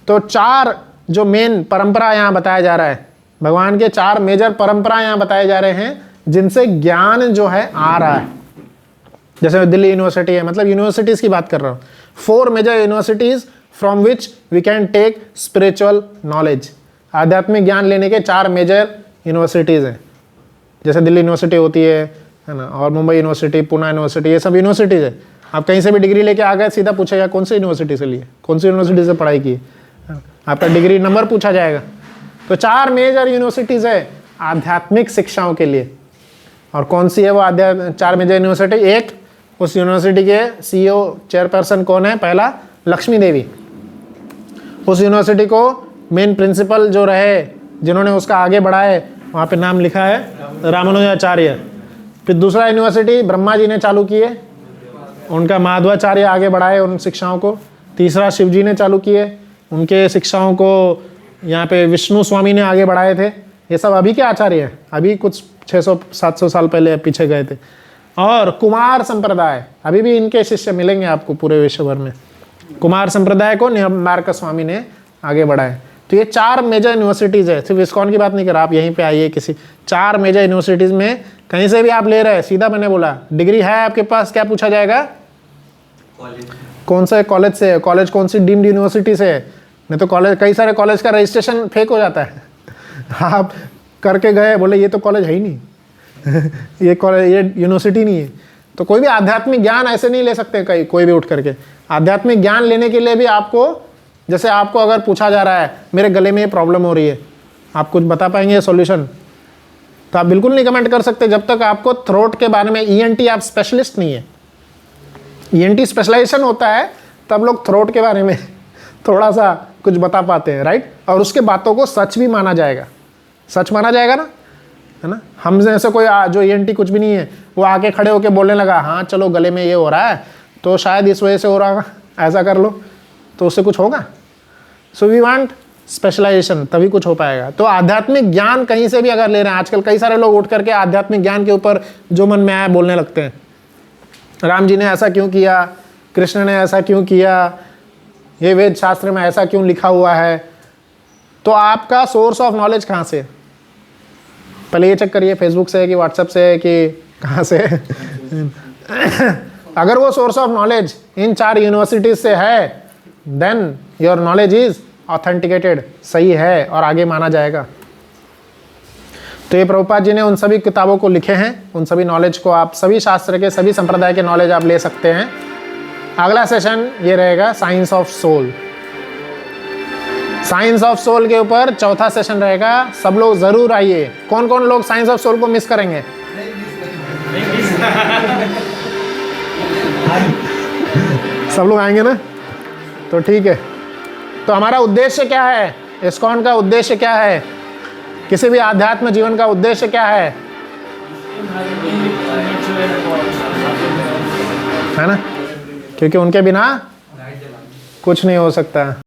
तो 4 जो मेन परंपरा यहाँ बताया जा रहा है, भगवान के 4 मेजर परंपरा यहाँ बताए जा रहे हैं जिनसे ज्ञान जो है आ रहा है। जैसे दिल्ली यूनिवर्सिटी है, मतलब यूनिवर्सिटीज़ की बात कर रहा हूँ, 4 major universities from which we can take spiritual knowledge. आध्यात्मिक ज्ञान लेने के 4 मेजर यूनिवर्सिटीज़ हैं। जैसे दिल्ली यूनिवर्सिटी होती है ना, और मुंबई यूनिवर्सिटी, पुणे यूनिवर्सिटी, ये सब यूनिवर्सिटीज़ है। आप कहीं से भी डिग्री लेके आ गए, सीधा पूछेगा कौन सी यूनिवर्सिटी से लिए, कौन सी यूनिवर्सिटी से पढ़ाई की, आपका डिग्री नंबर पूछा जाएगा। तो 4 मेजर यूनिवर्सिटीज़ है आध्यात्मिक शिक्षाओं के लिए। और कौन सी है वो 4 मेजर यूनिवर्सिटी? एक, उस यूनिवर्सिटी के CEO चेयरपर्सन कौन है? पहला, लक्ष्मी देवी। उस यूनिवर्सिटी को मेन प्रिंसिपल जो रहे, जिन्होंने उसका आगे बढ़ाए, वहाँ पे नाम लिखा है रामानुजाचार्य। फिर दूसरा यूनिवर्सिटी ब्रह्मा जी ने चालू किए, उनका माधवाचार्य आगे बढ़ाए उन शिक्षाओं को। तीसरा शिव जी ने चालू किए, उनके शिक्षाओं को यहाँ पे विष्णु स्वामी ने आगे बढ़ाए थे। ये सब अभी के आचार्य हैं, अभी कुछ 600-700 साल पहले पीछे गए थे। और कुमार संप्रदाय, अभी भी इनके शिष्य मिलेंगे आपको पूरे विश्व भर में। कुमार संप्रदाय को निम्बार्क स्वामी ने आगे बढ़ाए। तो ये 4 मेजर यूनिवर्सिटीज़ है, सिर्फ इस्कॉन की बात नहीं कर रहा, आप यहीं पे आइए, किसी 4 मेजर यूनिवर्सिटीज़ में कहीं से भी आप ले रहे हैं, सीधा मैंने बोला डिग्री है आपके पास, क्या पूछा जाएगा? कौन से कॉलेज से है, कॉलेज कौन सी डीम्ड यूनिवर्सिटी से है। नहीं तो कॉलेज, कई सारे कॉलेज का रजिस्ट्रेशन फेक हो जाता है। आप करके गए, बोले ये तो कॉलेज है ही नहीं ये कॉलेज, ये यूनिवर्सिटी नहीं है। तो कोई भी आध्यात्मिक ज्ञान ऐसे नहीं ले सकते कोई भी उठ करके। आध्यात्मिक ज्ञान लेने के लिए भी आपको, जैसे आपको अगर पूछा जा रहा है मेरे गले में ये प्रॉब्लम हो रही है, आप कुछ बता पाएंगे सॉल्यूशन? तो आप बिल्कुल नहीं कमेंट कर सकते जब तक आपको थ्रोट के बारे में, ENT आप स्पेशलिस्ट नहीं है। ENT स्पेशलाइजेशन होता है तब लोग थ्रोट के बारे में थोड़ा सा कुछ बता पाते हैं, राइट। और उसके बातों को सच भी माना जाएगा, सच माना जाएगा ना, है ना। हम जैसे कोई जो ENT कुछ भी नहीं है, वो आके खड़े होके बोलने लगा हाँ चलो गले में ये हो रहा है तो शायद इस वजह से हो रहा होगा, ऐसा कर लो, तो उससे कुछ होगा। सो वी वांट स्पेशलाइजेशन, तभी कुछ हो पाएगा। तो आध्यात्मिक ज्ञान कहीं से भी अगर ले रहे हैं, आजकल कई सारे लोग उठ करके आध्यात्मिक ज्ञान के ऊपर जो मन में आया बोलने लगते हैं। राम जी ने ऐसा क्यों किया, कृष्ण ने ऐसा क्यों किया, ये वेद शास्त्र में ऐसा क्यों लिखा हुआ है। तो आपका सोर्स ऑफ नॉलेज कहाँ से? पहले ये चेक करिए, फेसबुक से है कि व्हाट्सएप से है कि कहाँ से है। अगर वो source of knowledge in 4 universities से है, then your knowledge is authenticated, सही है और आगे माना जाएगा। तो ये प्रभुपाद जी ने उन सभी किताबों को लिखे हैं, उन सभी नॉलेज को आप सभी शास्त्र के, सभी संप्रदाय के नॉलेज आप ले सकते हैं। अगला सेशन ये रहेगा science of soul. Science of soul के ऊपर चौथा सेशन रहेगा, सब लोग जरूर आइए। कौन कौन लोग साइंस ऑफ सोल को मिस करेंगे? सब लोग आएंगे ना, तो ठीक है। तो हमारा उद्देश्य क्या है, इस्कॉन का उद्देश्य क्या है, किसी भी आध्यात्म जीवन का उद्देश्य क्या है ना, क्योंकि उनके बिना कुछ नहीं हो सकता।